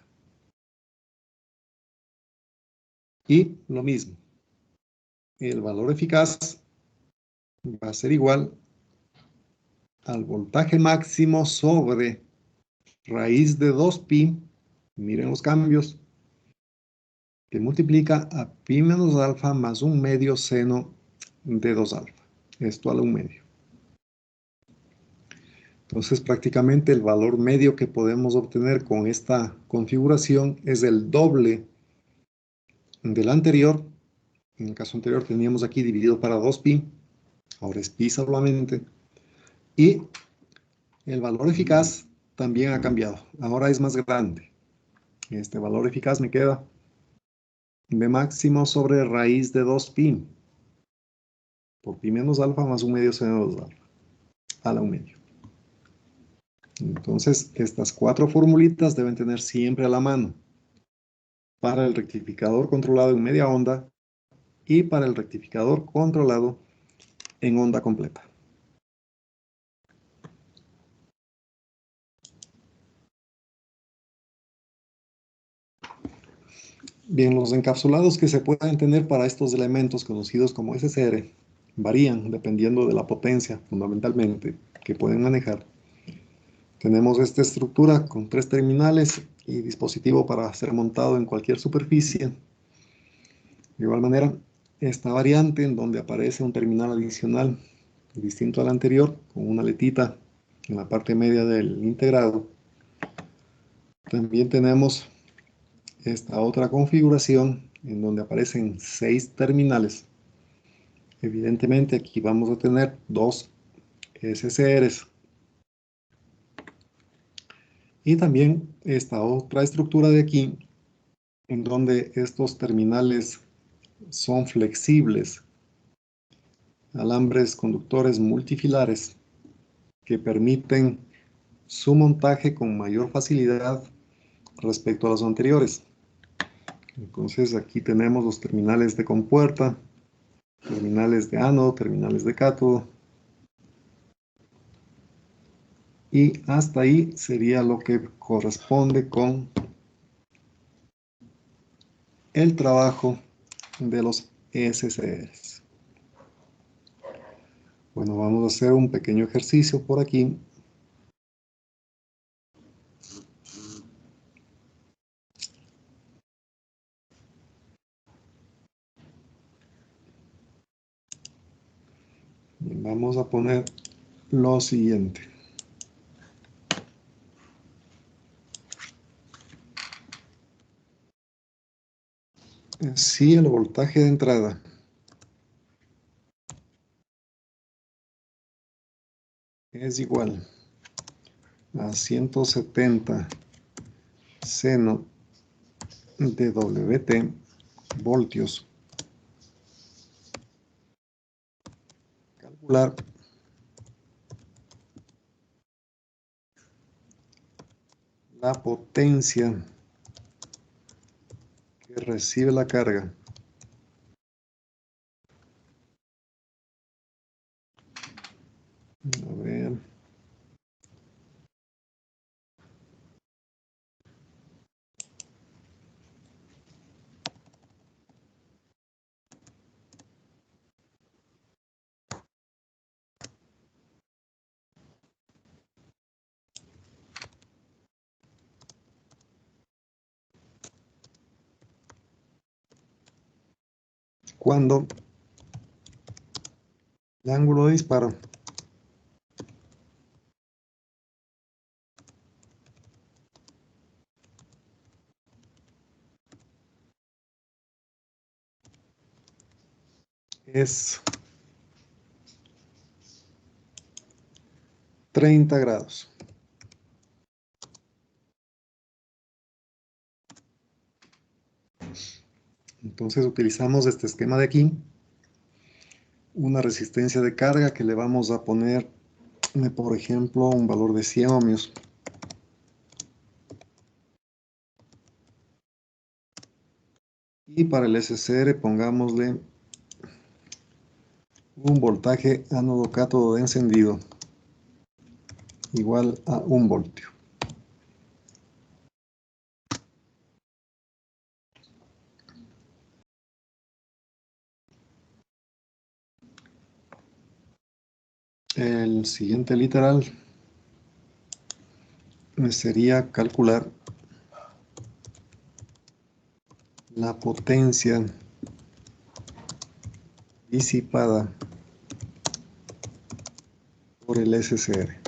Y lo mismo, el valor eficaz va a ser igual al voltaje máximo sobre raíz de 2pi, miren los cambios, que multiplica a pi menos alfa más 1/2 seno de 2 alfa. Esto a la 1/2. Entonces prácticamente el valor medio que podemos obtener con esta configuración es el doble del anterior. En el caso anterior teníamos aquí dividido para 2pi, ahora es pi solamente. Y el valor eficaz también ha cambiado, ahora es más grande. Este valor eficaz me queda b máximo sobre raíz de 2pi por pi menos alfa más 1/2 seno de 2 alfa a la 1/2. Entonces, estas 4 formulitas deben tener siempre a la mano para el rectificador controlado en media onda y para el rectificador controlado en onda completa. Bien, los encapsulados que se pueden tener para estos elementos conocidos como SCR varían dependiendo de la potencia, fundamentalmente, que pueden manejar. Tenemos esta estructura con 3 terminales y dispositivo para ser montado en cualquier superficie. De igual manera, esta variante en donde aparece un terminal adicional distinto al anterior, con una aletita en la parte media del integrado. También tenemos esta otra configuración en donde aparecen 6 terminales. Evidentemente aquí vamos a tener 2 SCRs. Y también esta otra estructura de aquí, en donde estos terminales son flexibles, alambres conductores multifilares que permiten su montaje con mayor facilidad respecto a los anteriores. Entonces aquí tenemos los terminales de compuerta, terminales de ánodo, terminales de cátodo. Y hasta ahí sería lo que corresponde con el trabajo de los SCRs. Bueno, vamos a hacer un pequeño ejercicio por aquí. Bien, vamos a poner lo siguiente. Si el voltaje de entrada es igual a 170 seno de Wt voltios, calcular la potencia que recibe la carga a ver. Cuando el ángulo de disparo es 30 grados. Entonces utilizamos este esquema de aquí, una resistencia de carga que le vamos a poner, por ejemplo, un valor de 100 ohmios. Y para el SCR pongámosle un voltaje ánodo cátodo de encendido igual a 1 voltio. El siguiente literal sería calcular la potencia disipada por el SCR.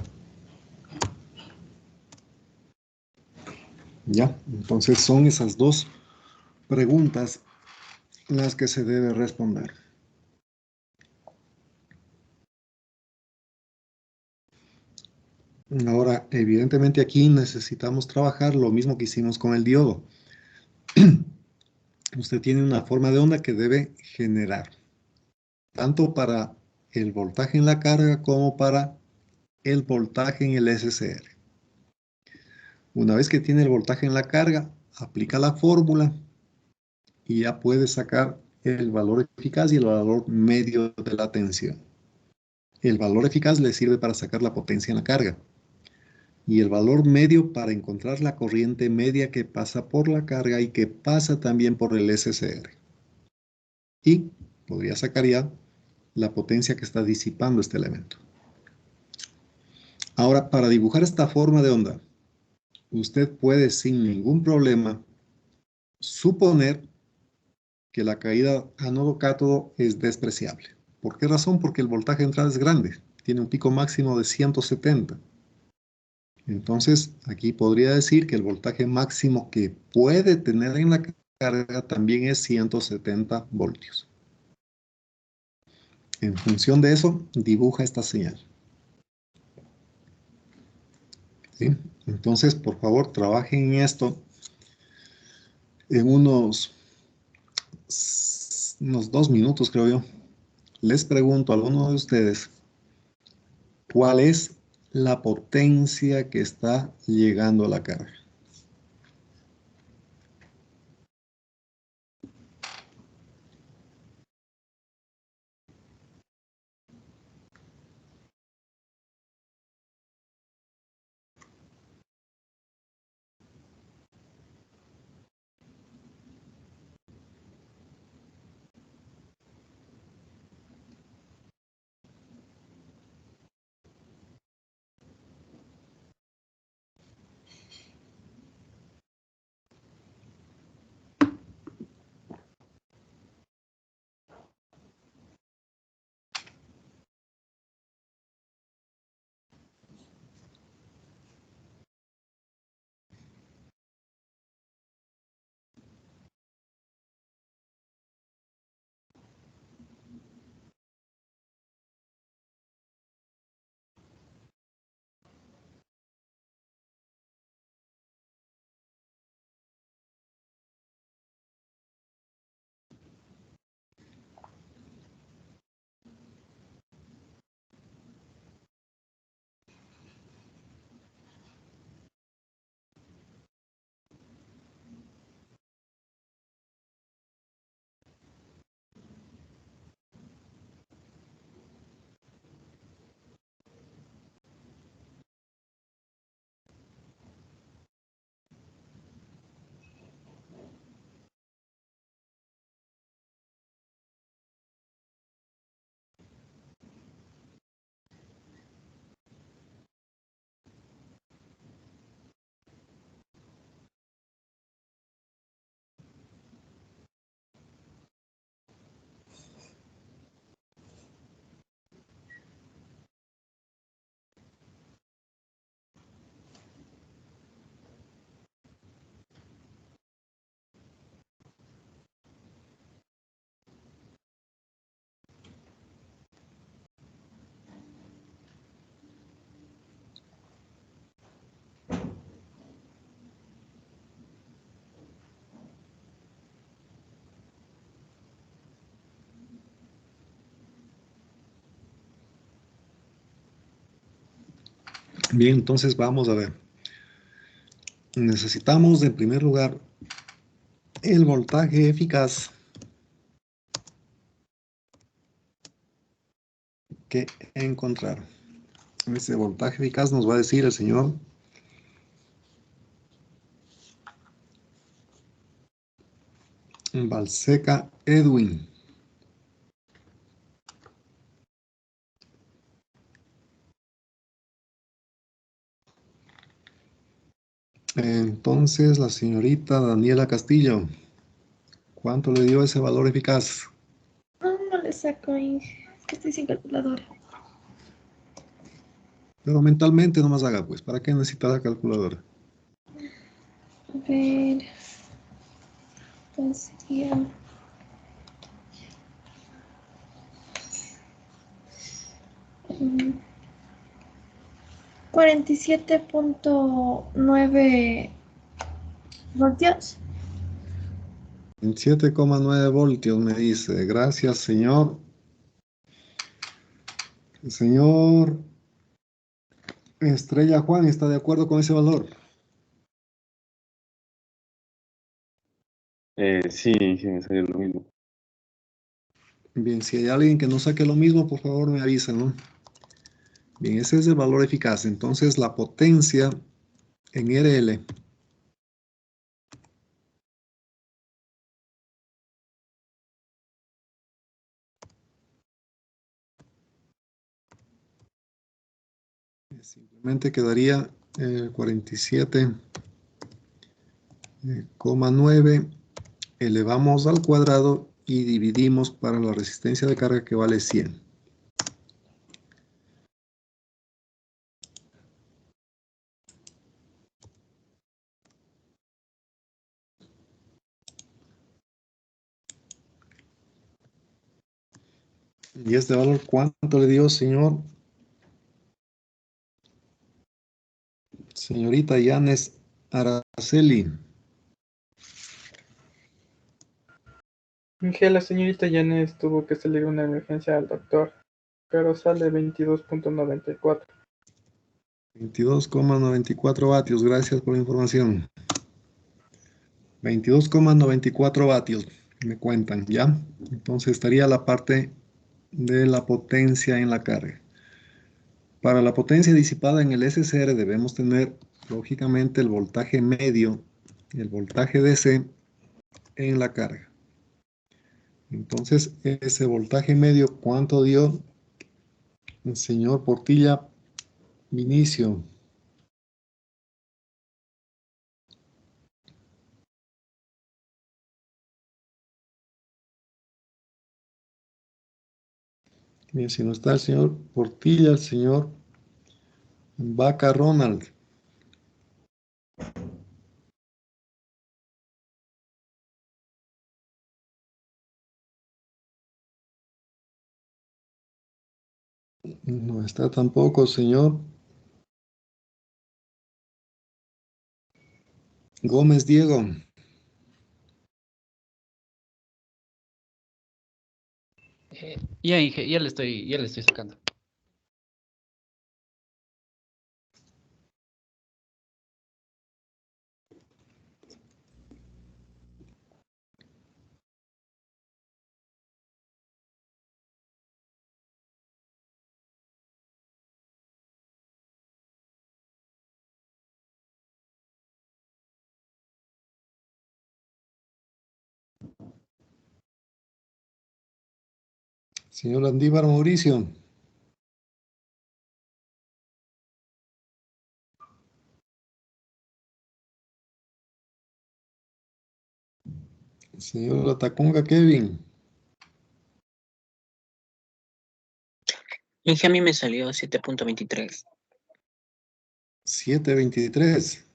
Ya, entonces son esas dos preguntas las que se debe responder. Ahora, evidentemente aquí necesitamos trabajar lo mismo que hicimos con el diodo. Usted tiene una forma de onda que debe generar, tanto para el voltaje en la carga como para el voltaje en el SCR. Una vez que tiene el voltaje en la carga, aplica la fórmula y ya puede sacar el valor eficaz y el valor medio de la tensión. El valor eficaz le sirve para sacar la potencia en la carga y el valor medio para encontrar la corriente media que pasa por la carga y que pasa también por el SCR. Y podría sacar ya la potencia que está disipando este elemento. Ahora, para dibujar esta forma de onda, usted puede sin ningún problema suponer que la caída ánodo-cátodo es despreciable. ¿Por qué razón? Porque el voltaje de entrada es grande, tiene un pico máximo de 170. Entonces, aquí podría decir que el voltaje máximo que puede tener en la carga también es 170 voltios. En función de eso, dibuja esta señal. ¿Sí? Entonces, por favor, trabajen en esto en unos 2 minutos, creo yo. Les pregunto a alguno de ustedes, ¿cuál es la potencia que está llegando a la carga? Bien, entonces vamos a ver. Necesitamos, en primer lugar, el voltaje eficaz que encontrar. Ese voltaje eficaz nos va a decir el señor Balseca Edwin. Entonces, la señorita Daniela Castillo, ¿cuánto le dio ese valor eficaz? No le saco, Inge. Es que estoy sin calculadora. Pero mentalmente no más haga, pues. ¿Para qué necesita la calculadora? A ver. Entonces sería. mm, 47.9 voltios. 7,9 voltios me dice. Gracias, señor. El señor Estrella Juan está de acuerdo con ese valor. Sí, sí, me salió lo mismo. Bien, si hay alguien que no saque lo mismo, por favor me avisa, ¿no? Bien, ese es el valor eficaz. Entonces, la potencia en RL simplemente quedaría 47,9 elevamos al cuadrado y dividimos para la resistencia de carga que vale 100. ¿Y este valor cuánto le dio, señor? Señorita Yanes Araceli. Inge, la señorita Yanes tuvo que salir una emergencia al doctor, pero sale 22.94. 22,94 vatios. Gracias por la información. 22,94 vatios. Me cuentan, ¿ya? Entonces estaría la parte de la potencia en la carga. Para la potencia disipada en el SCR debemos tener, lógicamente, el voltaje medio, el voltaje DC en la carga. Entonces, ese voltaje medio, ¿cuánto dio el señor Portilla Vinicio? Bien, si no está el señor Portilla, el señor Vaca Ronald. No está tampoco, señor Gómez Diego. Ya, Inge, ya le estoy sacando. Señor Andívar Mauricio. Señor Latacunga Kevin. Inge, a mí me salió 7.23. 723.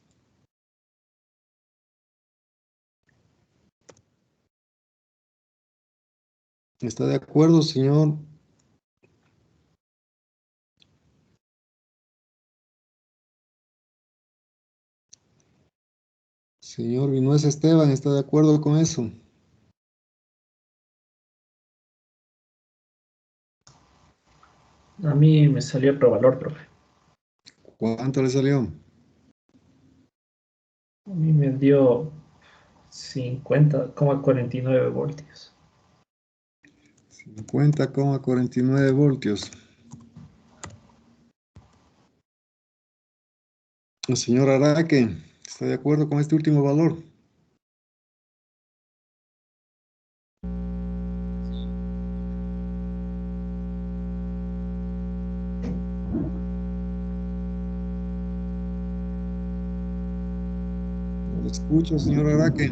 ¿Está de acuerdo, señor? Señor Vinuesa Esteban, ¿está de acuerdo con eso? A mí me salió otro valor, profe. ¿Cuánto le salió? A mí me dio 50,49 voltios. 50,49 voltios. El señor Araque, ¿está de acuerdo con este último valor? No lo escucho, señor Araque.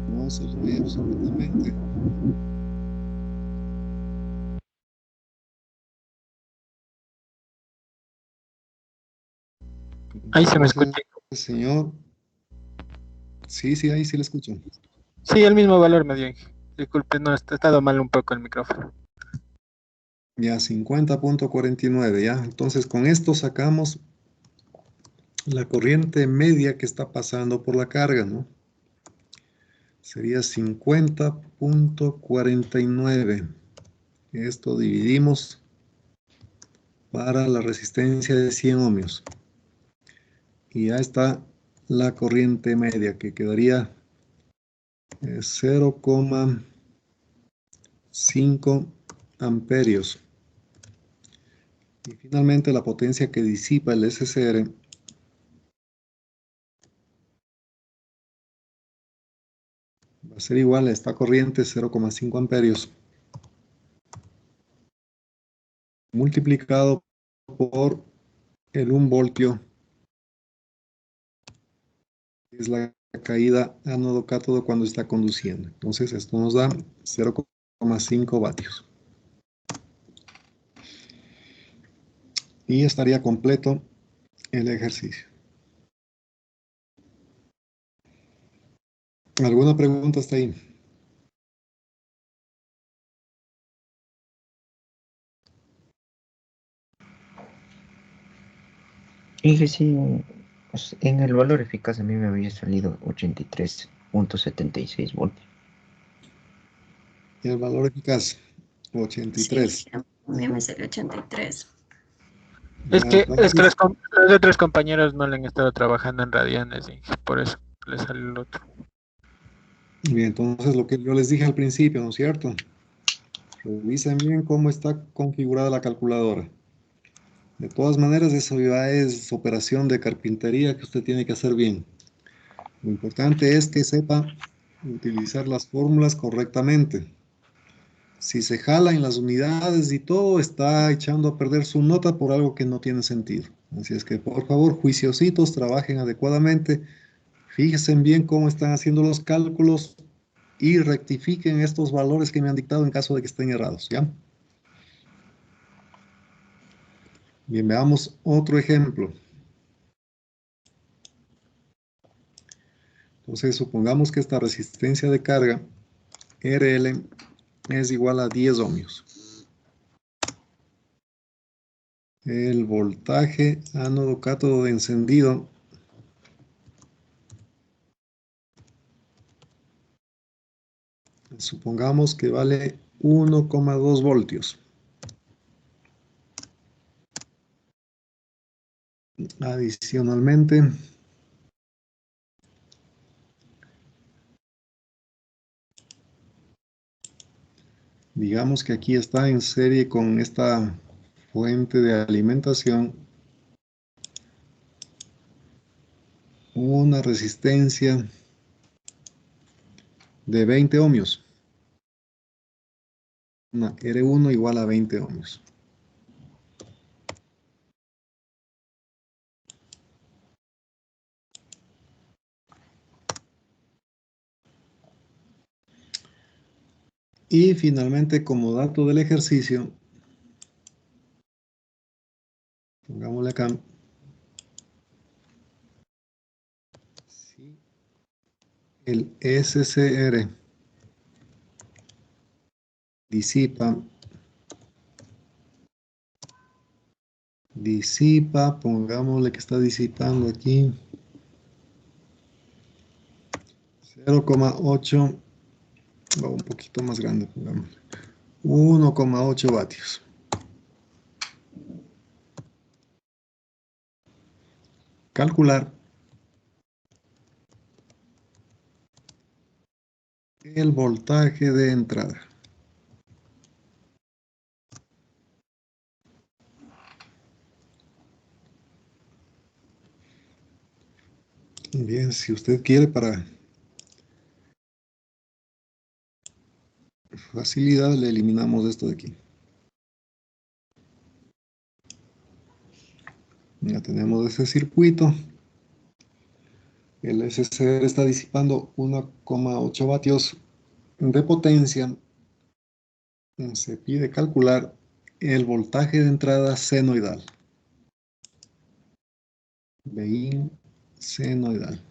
No se lo ve absolutamente. Ahí se me escucha. Entonces, señor. Sí, sí, ahí sí le escucho. Sí, el mismo valor me dio, Inge. Disculpe, no, ha estado mal un poco el micrófono. Ya, 50.49, ya. Entonces, con esto sacamos la corriente media que está pasando por la carga, ¿no? Sería 50.49. Esto dividimos para la resistencia de 100 ohmios. Y ya está la corriente media, que quedaría 0,5 amperios. Y finalmente la potencia que disipa el SCR va a ser igual a esta corriente 0,5 amperios multiplicado por el 1 voltio, que es la caída ánodo-cátodo cuando está conduciendo. Entonces esto nos da 0,5 vatios. Y estaría completo el ejercicio. ¿Alguna pregunta hasta ahí? Dije, sí, pues, en el valor eficaz a mí me había salido 83.76 voltios. Y el valor eficaz, Sí, 83. a mí me salió 83. Es Ya, que entonces, los otros compañeros no le han estado trabajando en radianes, Inge, por eso le salió el otro. bien, entonces lo que yo les dije al principio, ¿no es cierto? Revisen bien cómo está configurada la calculadora. De todas maneras, eso ya es operación de carpintería que usted tiene que hacer bien. Lo importante es que sepa utilizar las fórmulas correctamente. Si se jala en las unidades y todo, está echando a perder su nota por algo que no tiene sentido. Así es que, por favor, juiciositos, trabajen adecuadamente, fíjense bien cómo están haciendo los cálculos y rectifiquen estos valores que me han dictado en caso de que estén errados, ¿ya? Bien, veamos otro ejemplo. Entonces, supongamos que esta resistencia de carga, RL, es igual a 10 ohmios. El voltaje ánodo-cátodo de encendido supongamos que vale 1,2 voltios. Adicionalmente, digamos que aquí está en serie con esta fuente de alimentación una resistencia de 20 ohmios. Una R1 igual a 20 ohmios. Y finalmente, como dato del ejercicio, pongámosle acá, si el SCR disipa, pongámosle que está disipando aquí 0,8, o un poquito más grande, pongámosle 1,8 vatios. Calcular el voltaje de entrada. Bien, si usted quiere, para facilidad le eliminamos esto de aquí. Ya tenemos ese circuito. El SCR está disipando 1,8 vatios de potencia. Se pide calcular el voltaje de entrada senoidal. Bin senoidal.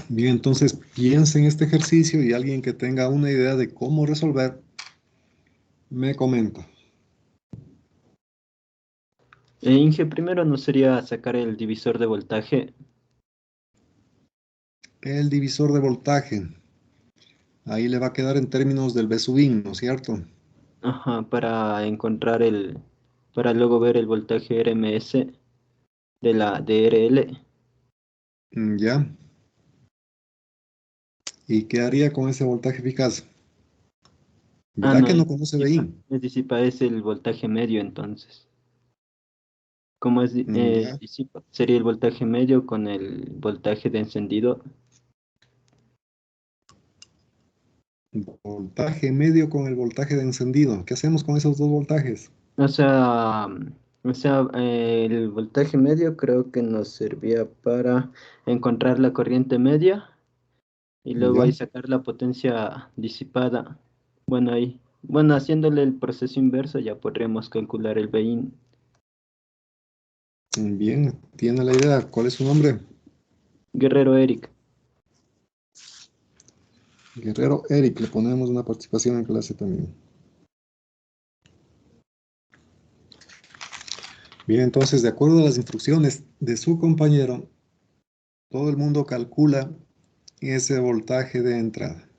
Bien, entonces piense en este ejercicio y alguien que tenga una idea de cómo resolver, me comenta. Inge, primero no sería sacar el divisor de voltaje. El divisor de voltaje. Ahí le va a quedar en términos del B sub in, ¿no es cierto? Ajá, para encontrar para luego ver el voltaje RMS de la DRL. Ya. ¿Y qué haría con ese voltaje eficaz? Ah, Verá no, que no conoce BIN. es el voltaje medio entonces. Como es Ya. disipa, sería el voltaje medio con el voltaje de encendido. Voltaje medio con el voltaje de encendido. ¿Qué hacemos con esos dos voltajes? El voltaje medio creo que nos servía para encontrar la corriente media y luego Ya. ahí sacar la potencia disipada. Bueno, haciéndole el proceso inverso ya podremos calcular el BIN. Bien, tiene la idea. ¿Cuál es su nombre? Guerrero Eric. Guerrero Eric. Le ponemos una participación en clase también. Bien, entonces, de acuerdo a las instrucciones de su compañero, todo el mundo calcula ese voltaje de entrada.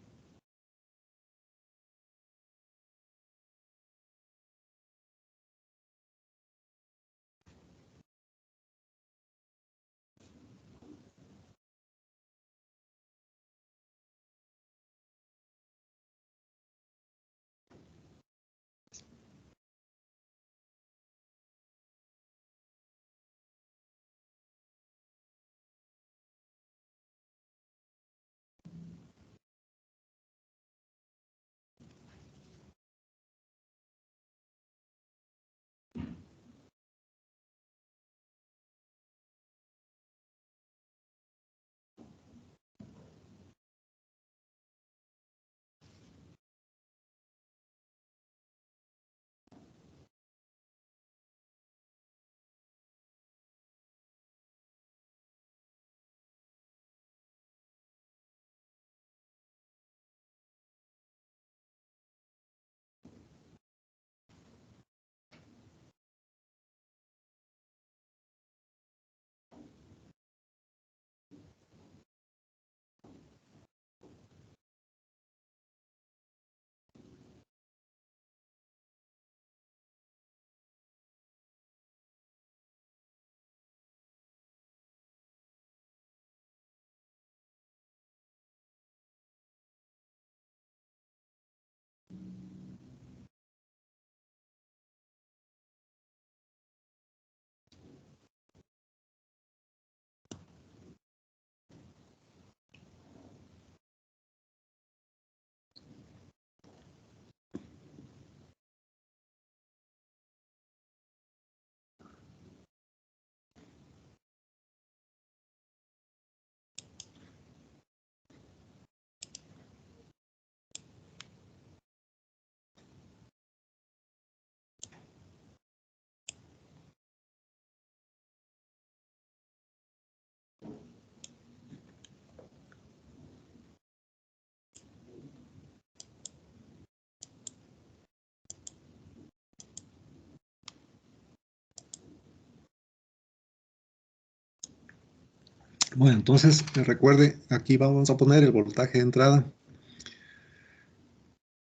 Bueno, entonces recuerde, aquí vamos a poner el voltaje de entrada.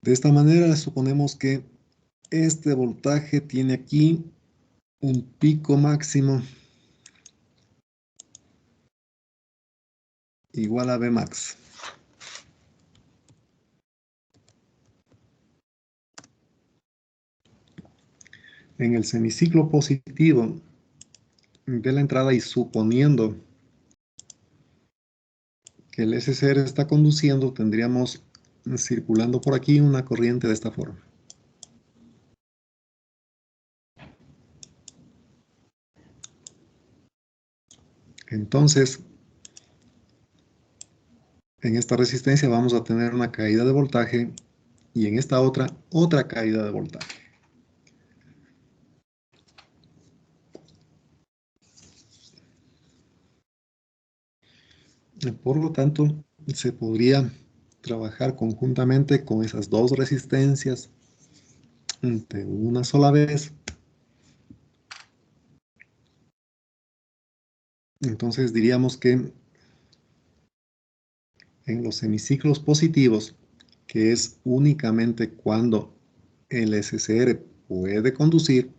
De esta manera, suponemos que este voltaje tiene aquí un pico máximo igual a Vmax. En el semiciclo positivo de la entrada y suponiendo que el SCR está conduciendo, tendríamos circulando por aquí una corriente de esta forma. Entonces, en esta resistencia vamos a tener una caída de voltaje y en esta otra caída de voltaje. Por lo tanto, se podría trabajar conjuntamente con esas dos resistencias de una sola vez. Entonces diríamos que en los semiciclos positivos, que es únicamente cuando el SCR puede conducir,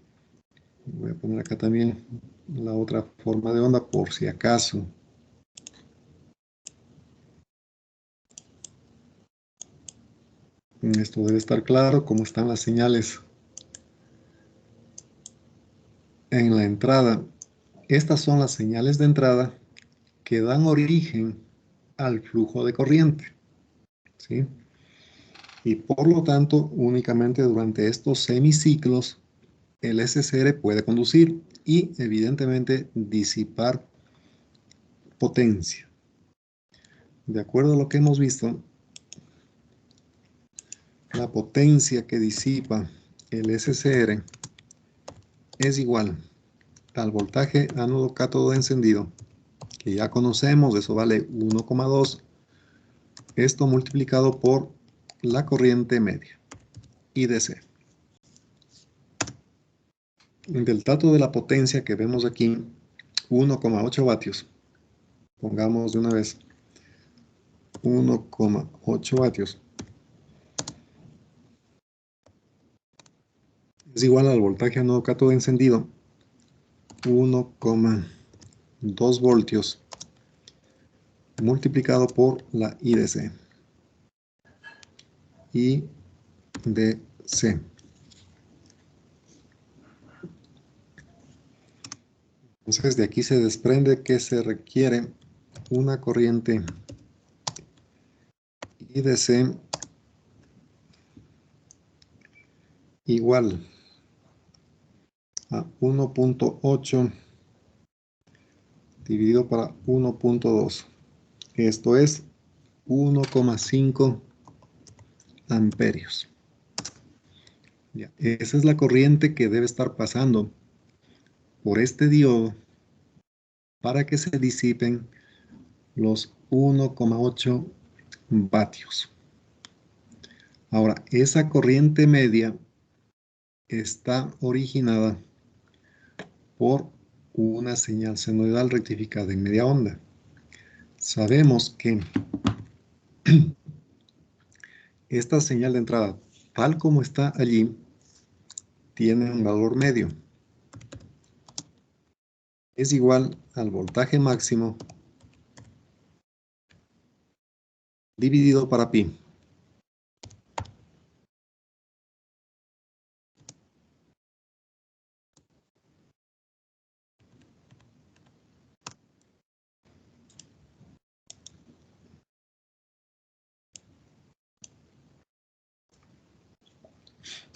voy a poner acá también la otra forma de onda por si acaso. Esto debe estar claro, cómo están las señales en la entrada. Estas son las señales de entrada que dan origen al flujo de corriente, ¿sí? Y por lo tanto, únicamente durante estos semiciclos, el SCR puede conducir y evidentemente disipar potencia. De acuerdo a lo que hemos visto, la potencia que disipa el SCR es igual al voltaje ánodo cátodo encendido, que ya conocemos, eso vale 1,2. Esto multiplicado por la corriente media, IDC. Del dato de la potencia que vemos aquí, 1,8 vatios. Pongamos de una vez 1,8 vatios. Es igual al voltaje ánodo cátodo encendido, 1,2 voltios multiplicado por la IDC. IDC. Entonces de aquí se desprende que se requiere una corriente IDC igual a 1,8 dividido para 1,2. Esto es 1,5 amperios. Ya, esa es la corriente que debe estar pasando por este diodo para que se disipen los 1,8 vatios. Ahora, esa corriente media está originada por una señal senoidal rectificada en media onda. Sabemos que esta señal de entrada, tal como está allí, tiene un valor medio. Es igual al voltaje máximo dividido para pi.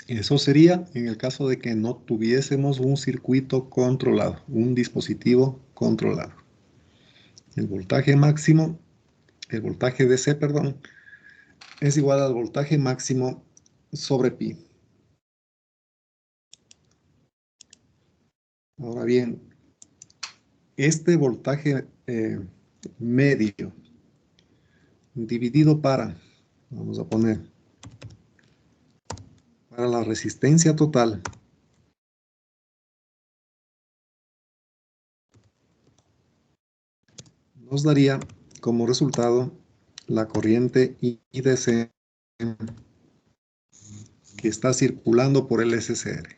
Eso sería en el caso de que no tuviésemos un circuito controlado, un dispositivo controlado. El voltaje máximo, el voltaje DC, perdón, es igual al voltaje máximo sobre pi. Ahora bien, este voltaje medio dividido para, vamos a poner, para la resistencia total, nos daría como resultado la corriente IDC que está circulando por el SCR.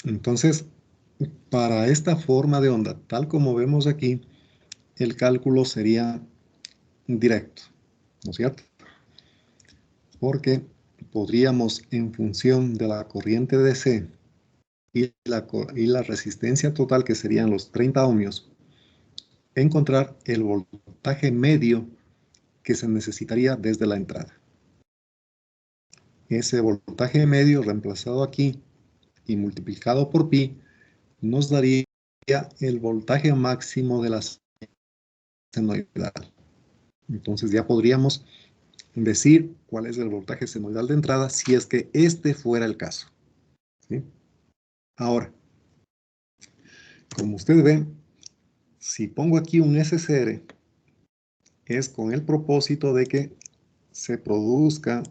Entonces, para esta forma de onda, tal como vemos aquí, el cálculo sería directo, ¿no es cierto? Porque podríamos, en función de la corriente DC y la resistencia total, que serían los 30 ohmios, encontrar el voltaje medio que se necesitaría desde la entrada. Ese voltaje medio reemplazado aquí y multiplicado por pi nos daría el voltaje máximo de la senoidal. Entonces ya podríamos decir cuál es el voltaje senoidal de entrada si es que este fuera el caso, ¿sí? Ahora, como usted ve, si pongo aquí un SCR, es con el propósito de que se produzca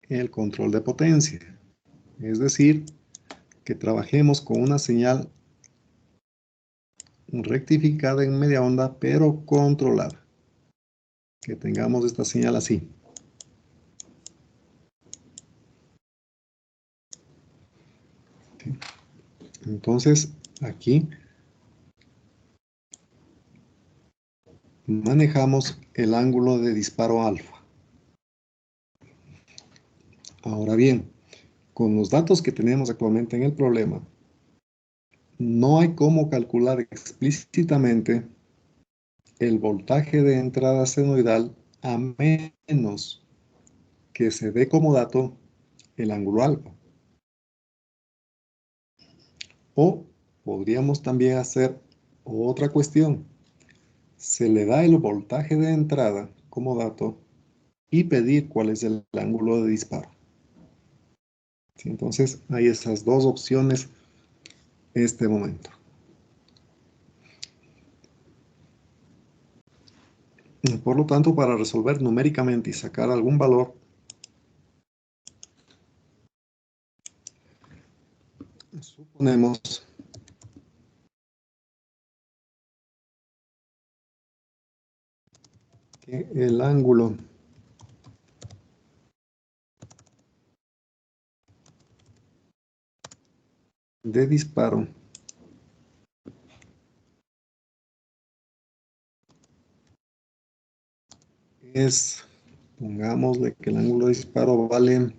el control de potencia. Es decir, que trabajemos con una señal rectificada en media onda, pero controlada. Que tengamos esta señal así. Entonces, aquí manejamos el ángulo de disparo alfa. Ahora bien, con los datos que tenemos actualmente en el problema, no hay cómo calcular explícitamente el voltaje de entrada senoidal a menos que se dé como dato el ángulo alfa. O podríamos también hacer otra cuestión. Se le da el voltaje de entrada como dato y pedir cuál es el ángulo de disparo. ¿Sí? Entonces hay esas dos opciones en este momento. Por lo tanto, para resolver numéricamente y sacar algún valor, suponemos que el ángulo de disparo es, pongámosle que el ángulo de disparo vale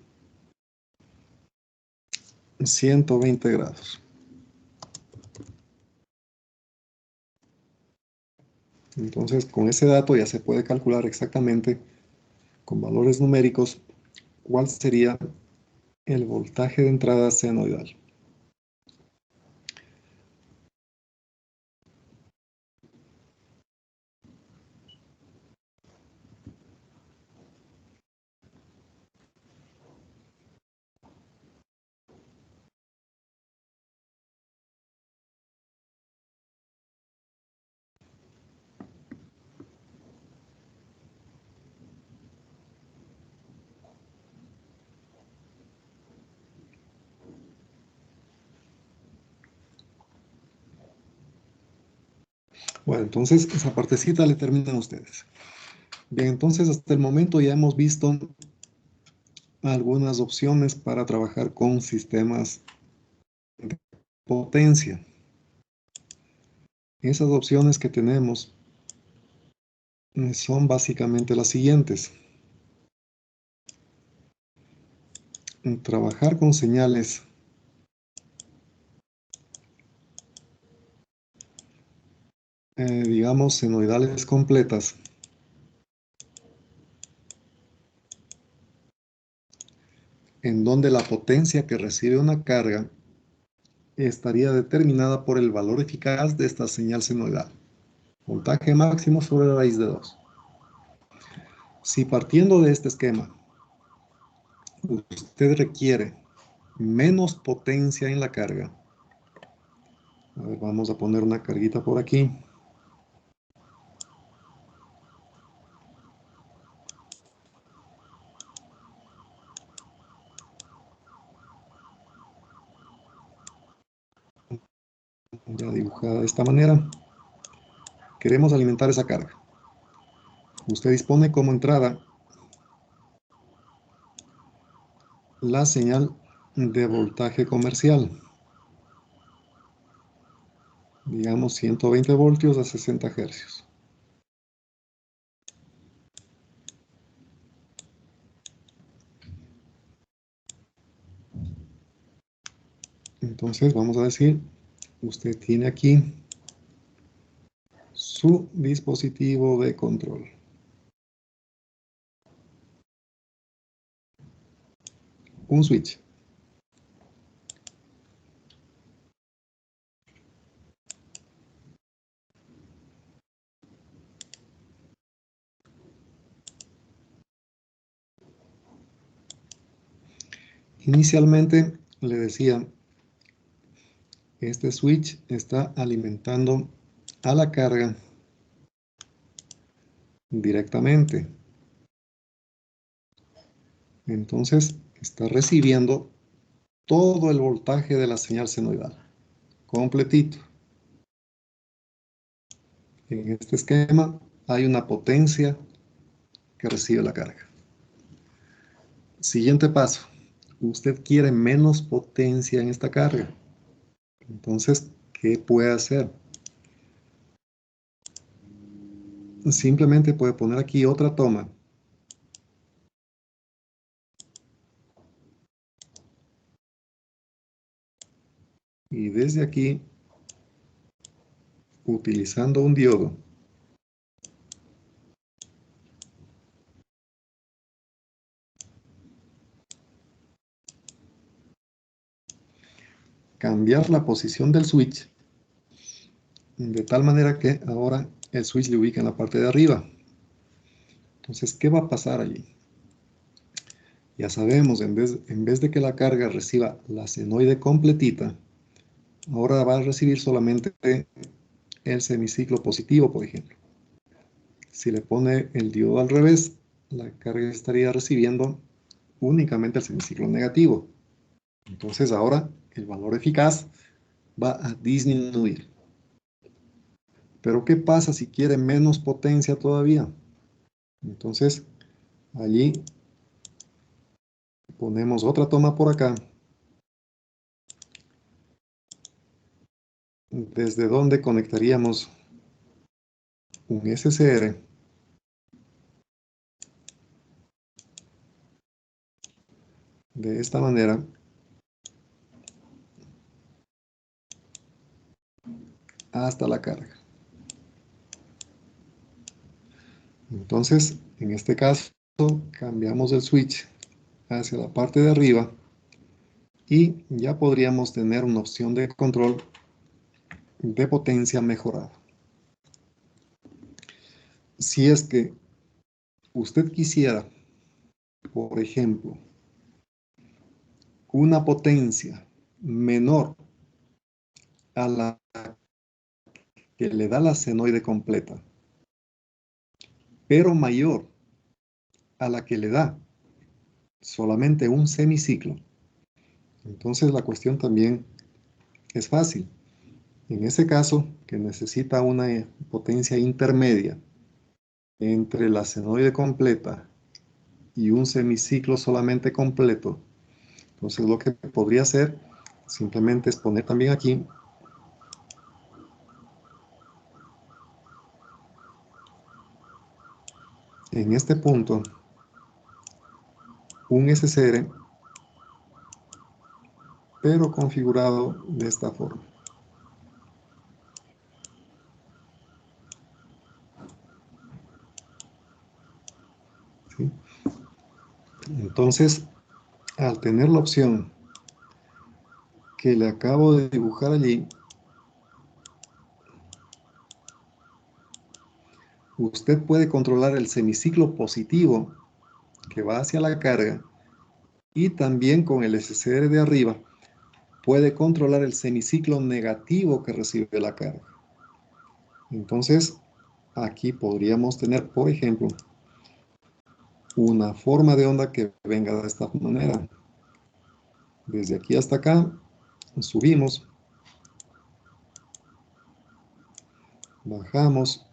120 grados. Entonces, con ese dato ya se puede calcular exactamente, con valores numéricos, cuál sería el voltaje de entrada senoidal. Bueno, entonces esa partecita le terminan ustedes. Bien, entonces hasta el momento ya hemos visto algunas opciones para trabajar con sistemas de potencia. Esas opciones que tenemos son básicamente las siguientes. Trabajar con señales digamos senoidales completas, en donde la potencia que recibe una carga estaría determinada por el valor eficaz de esta señal senoidal. Voltaje máximo sobre la raíz de 2. Si partiendo de este esquema, usted requiere menos potencia en la carga, a ver, vamos a poner una carguita por aquí. Ya dibujada de esta manera. Queremos alimentar esa carga. Usted dispone como entrada la señal de voltaje comercial. digamos 120 voltios a 60 hercios. Entonces vamos a decir, usted tiene aquí su dispositivo de control. Un switch. Inicialmente le decía, este switch está alimentando a la carga directamente. Entonces está recibiendo todo el voltaje de la señal senoidal, completito. En este esquema hay una potencia que recibe la carga. Siguiente paso. Usted quiere menos potencia en esta carga. Entonces, ¿qué puede hacer? Simplemente puede poner aquí otra toma. Y desde aquí, utilizando un diodo, cambiar la posición del switch de tal manera que ahora el switch le ubica en la parte de arriba. Entonces, ¿qué va a pasar allí? Ya sabemos, en vez de que la carga reciba la senoide completita, ahora va a recibir solamente el semiciclo positivo, por ejemplo. Si le pone el diodo al revés, la carga estaría recibiendo únicamente el semiciclo negativo. Entonces ahora el valor eficaz va a disminuir. Pero ¿qué pasa si quiere menos potencia todavía? Entonces allí ponemos otra toma por acá, desde donde conectaríamos un SCR de esta manera hasta la carga. Entonces, en este caso, cambiamos el switch hacia la parte de arriba y ya podríamos tener una opción de control de potencia mejorada. Si es que usted quisiera, por ejemplo, una potencia menor a la que le da la senoide completa, pero mayor a la que le da solamente un semiciclo, entonces la cuestión también es fácil. En ese caso, que necesita una potencia intermedia entre la senoide completa y un semiciclo solamente completo, entonces lo que podría hacer simplemente es poner también aquí en este punto un SCR, pero configurado de esta forma. ¿Sí? Entonces, al tener la opción que le acabo de dibujar allí, usted puede controlar el semiciclo positivo que va hacia la carga y también con el SCR de arriba puede controlar el semiciclo negativo que recibe la carga. Entonces, aquí podríamos tener, por ejemplo, una forma de onda que venga de esta manera. Desde aquí hasta acá, subimos, bajamos,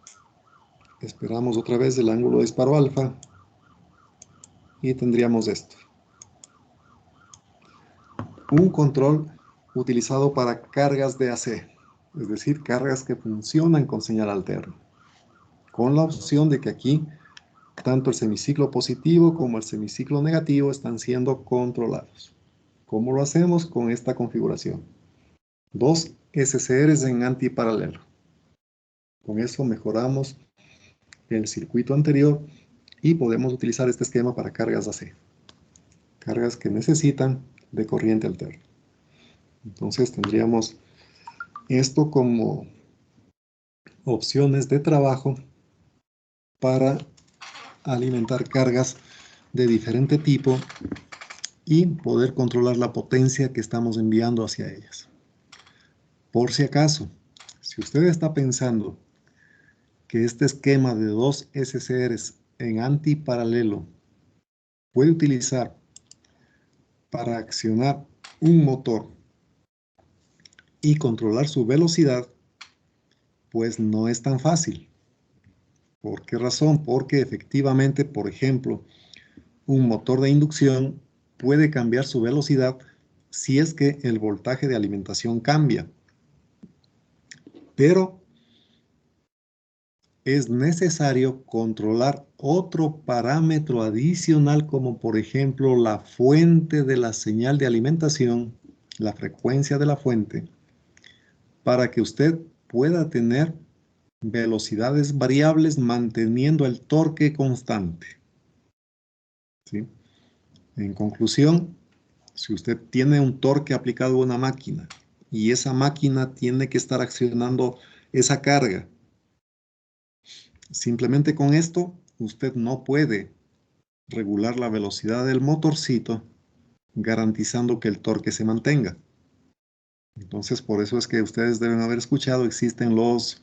esperamos otra vez el ángulo de disparo alfa y tendríamos esto. Un control utilizado para cargas de AC. es decir, cargas que funcionan con señal alterna, con la opción de que aquí tanto el semiciclo positivo como el semiciclo negativo están siendo controlados. ¿Cómo lo hacemos? Con esta configuración. 2 SCRs en antiparalelo. Con eso mejoramos el circuito anterior y podemos utilizar este esquema para cargas AC. Cargas que necesitan de corriente alterna. Entonces tendríamos esto como opciones de trabajo para alimentar cargas de diferente tipo y poder controlar la potencia que estamos enviando hacia ellas. Por si acaso, si usted está pensando que este esquema de 2 SCRs en antiparalelo puede utilizar para accionar un motor y controlar su velocidad, pues no es tan fácil. ¿Por qué razón? Porque efectivamente, por ejemplo, un motor de inducción puede cambiar su velocidad si es que el voltaje de alimentación cambia. Pero es necesario controlar otro parámetro adicional, como por ejemplo la fuente de la señal de alimentación, la frecuencia de la fuente, para que usted pueda tener velocidades variables manteniendo el torque constante. ¿Sí? En conclusión, si usted tiene un torque aplicado a una máquina y esa máquina tiene que estar accionando esa carga, simplemente con esto usted no puede regular la velocidad del motorcito garantizando que el torque se mantenga. Entonces, por eso es que ustedes deben haber escuchado, existen los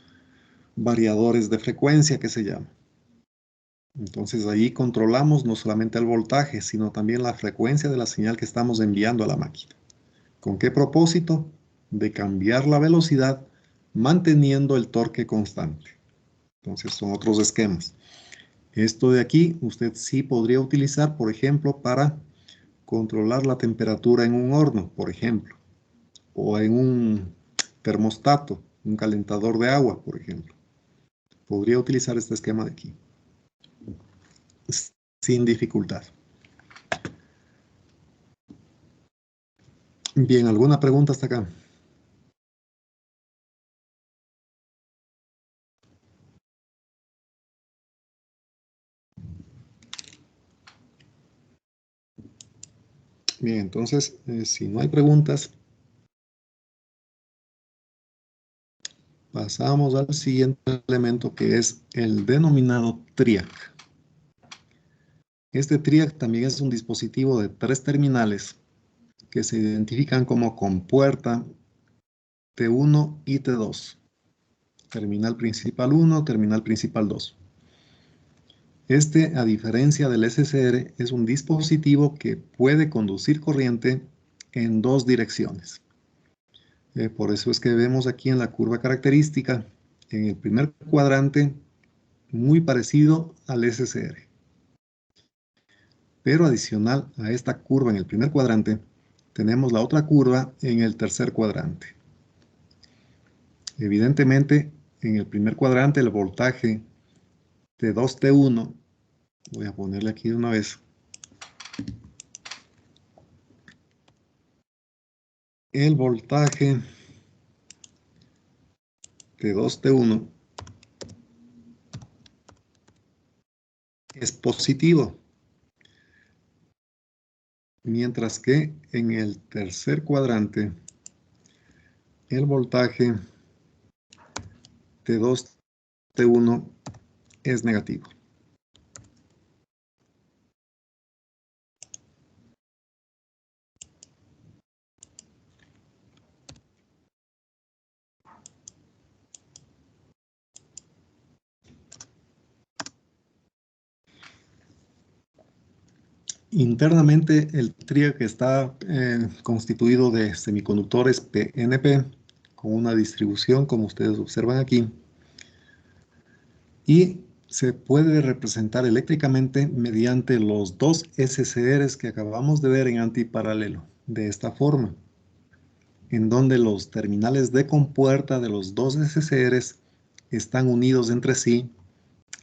variadores de frecuencia que se llaman. Entonces, ahí controlamos no solamente el voltaje, sino también la frecuencia de la señal que estamos enviando a la máquina. ¿Con qué propósito? De cambiar la velocidad manteniendo el torque constante. Entonces, son otros esquemas. Esto de aquí, usted sí podría utilizar, por ejemplo, para controlar la temperatura en un horno, por ejemplo, o en un termostato, un calentador de agua, por ejemplo. Podría utilizar este esquema de aquí, sin dificultad. Bien, ¿alguna pregunta hasta acá? Bien, entonces, si no hay preguntas, pasamos al siguiente elemento, que es el denominado TRIAC. Este TRIAC también es un dispositivo de 3 terminales que se identifican como compuerta T1 y T2. Terminal principal 1, terminal principal 2. Este, a diferencia del SCR, es un dispositivo que puede conducir corriente en 2 direcciones. Por eso es que vemos aquí en la curva característica, en el primer cuadrante, muy parecido al SCR. Pero adicional a esta curva en el primer cuadrante, tenemos la otra curva en el tercer cuadrante. Evidentemente, en el primer cuadrante el voltaje T2, T1, voy a ponerle aquí de una vez. El voltaje T2, T1 es positivo. Mientras que en el tercer cuadrante el voltaje T2, T1 es negativo. Internamente el TRIAC está constituido de semiconductores PNP con una distribución como ustedes observan aquí, y se puede representar eléctricamente mediante los 2 SCRs que acabamos de ver en antiparalelo, de esta forma. en donde los terminales de compuerta de los dos SCRs están unidos entre sí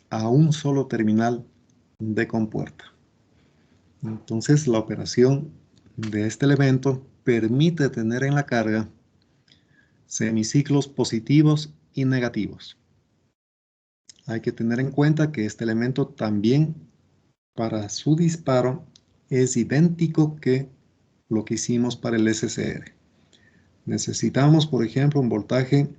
a un solo terminal de compuerta. Entonces, la operación de este elemento permite tener en la carga semiciclos positivos y negativos. Hay que tener en cuenta que este elemento también, para su disparo, es idéntico que lo que hicimos para el SCR. Necesitamos, por ejemplo, un voltaje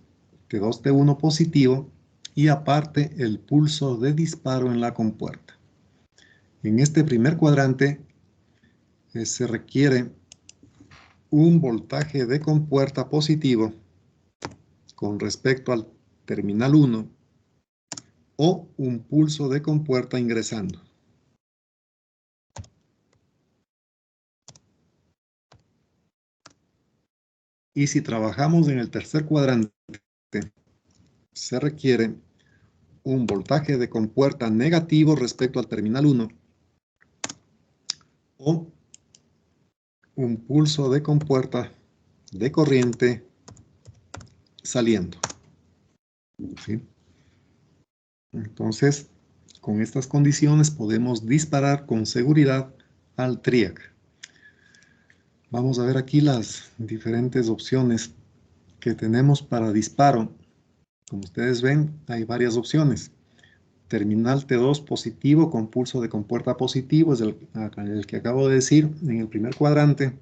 T2, T1 positivo y aparte el pulso de disparo en la compuerta. En este primer cuadrante se requiere un voltaje de compuerta positivo con respecto al terminal 1 o un pulso de compuerta ingresando. Y si trabajamos en el tercer cuadrante, se requiere un voltaje de compuerta negativo respecto al terminal 1 o un pulso de compuerta de corriente saliendo. ¿Sí? Entonces, con estas condiciones podemos disparar con seguridad al TRIAC. Vamos a ver aquí las diferentes opciones que tenemos para disparo. Como ustedes ven, hay varias opciones. Terminal T2 positivo con pulso de compuerta positivo, es el que acabo de decir en el primer cuadrante.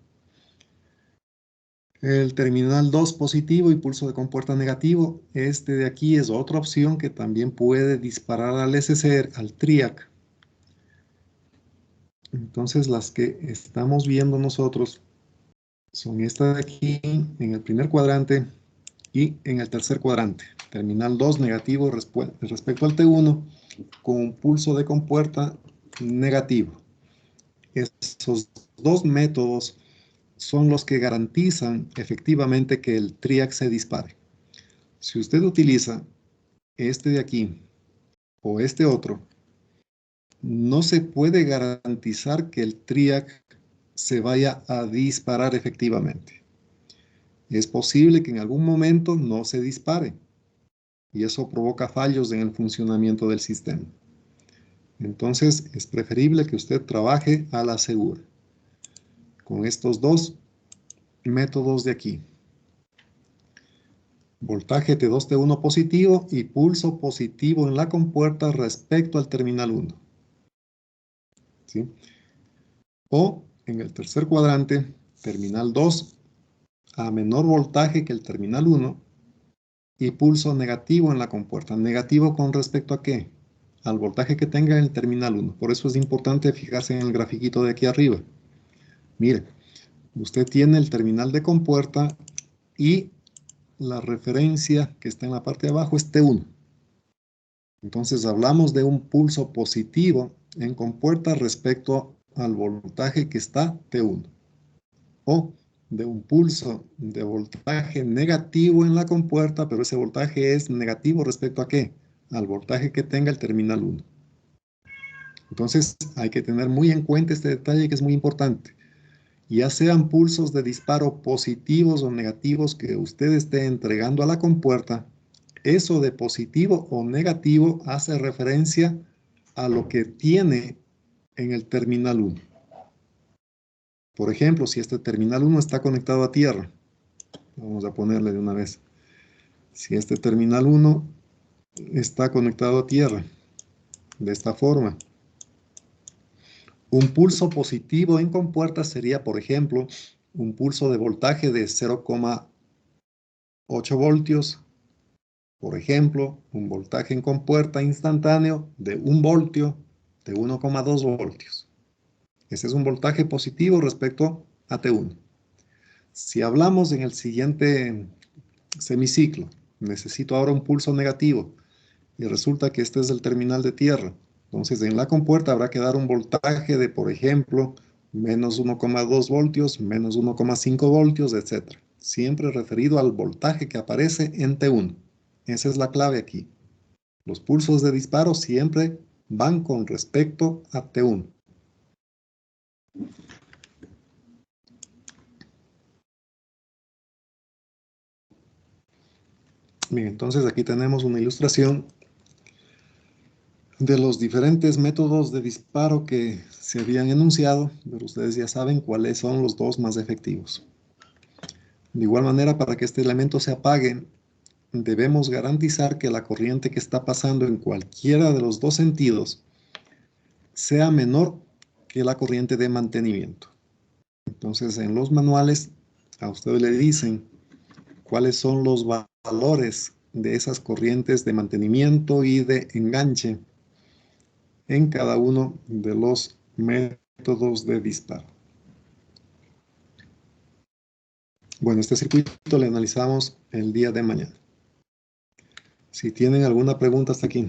El terminal 2 positivo y pulso de compuerta negativo. Este de aquí es otra opción que también puede disparar al SCR, al TRIAC. Entonces las que estamos viendo nosotros son esta de aquí en el primer cuadrante y en el tercer cuadrante. Terminal 2 negativo respecto al T1 con un pulso de compuerta negativo. Esos dos métodos son los que garantizan efectivamente que el TRIAC se dispare. Si usted utiliza este de aquí o este otro, no se puede garantizar que el TRIAC se vaya a disparar efectivamente. Es posible que en algún momento no se dispare y eso provoca fallos en el funcionamiento del sistema. Entonces es preferible que usted trabaje a la segura con estos dos métodos de aquí. Voltaje T2, T1 positivo y pulso positivo en la compuerta respecto al terminal 1. ¿Sí? O en el tercer cuadrante, terminal 2 a menor voltaje que el terminal 1 y pulso negativo en la compuerta. ¿Negativo con respecto a qué? Al voltaje que tenga en el terminal 1. Por eso es importante fijarse en el grafiquito de aquí arriba. Mire, usted tiene el terminal de compuerta y la referencia que está en la parte de abajo es T1. Entonces hablamos de un pulso positivo en compuerta respecto al voltaje que está T1. O de un pulso de voltaje negativo en la compuerta, pero ese voltaje es negativo respecto a ¿qué? Al voltaje que tenga el terminal 1. Entonces hay que tener muy en cuenta este detalle que es muy importante. Ya sean pulsos de disparo positivos o negativos que usted esté entregando a la compuerta, eso de positivo o negativo hace referencia a lo que tiene en el terminal 1. Por ejemplo, si este terminal 1 está conectado a tierra, vamos a ponerle de una vez. Si este terminal 1 está conectado a tierra, de esta forma, un pulso positivo en compuerta sería, por ejemplo, un pulso de voltaje de 0,8 voltios. Por ejemplo, un voltaje en compuerta instantáneo de 1 voltio, de 1,2 voltios. Ese es un voltaje positivo respecto a T1. Si hablamos en el siguiente semiciclo, necesito ahora un pulso negativo y resulta que este es el terminal de tierra. Entonces en la compuerta habrá que dar un voltaje de, por ejemplo, menos 1,2 voltios, menos 1,5 voltios, etc. Siempre referido al voltaje que aparece en T1. Esa es la clave aquí. Los pulsos de disparo siempre van con respecto a T1. Bien, entonces aquí tenemos una ilustración de los diferentes métodos de disparo que se habían enunciado, pero ustedes ya saben cuáles son los dos más efectivos. De igual manera, para que este elemento se apague, debemos garantizar que la corriente que está pasando en cualquiera de los dos sentidos sea menor que la corriente de mantenimiento. Entonces, en los manuales, a ustedes le dicen cuáles son los valores de esas corrientes de mantenimiento y de enganche en cada uno de los métodos de disparo. Bueno, este circuito le analizamos el día de mañana. Si tienen alguna pregunta hasta aquí.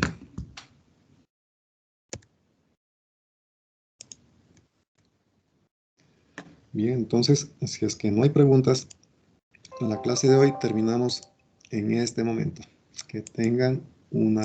Bien, entonces, si es que no hay preguntas, la clase de hoy terminamos en este momento. Que tengan una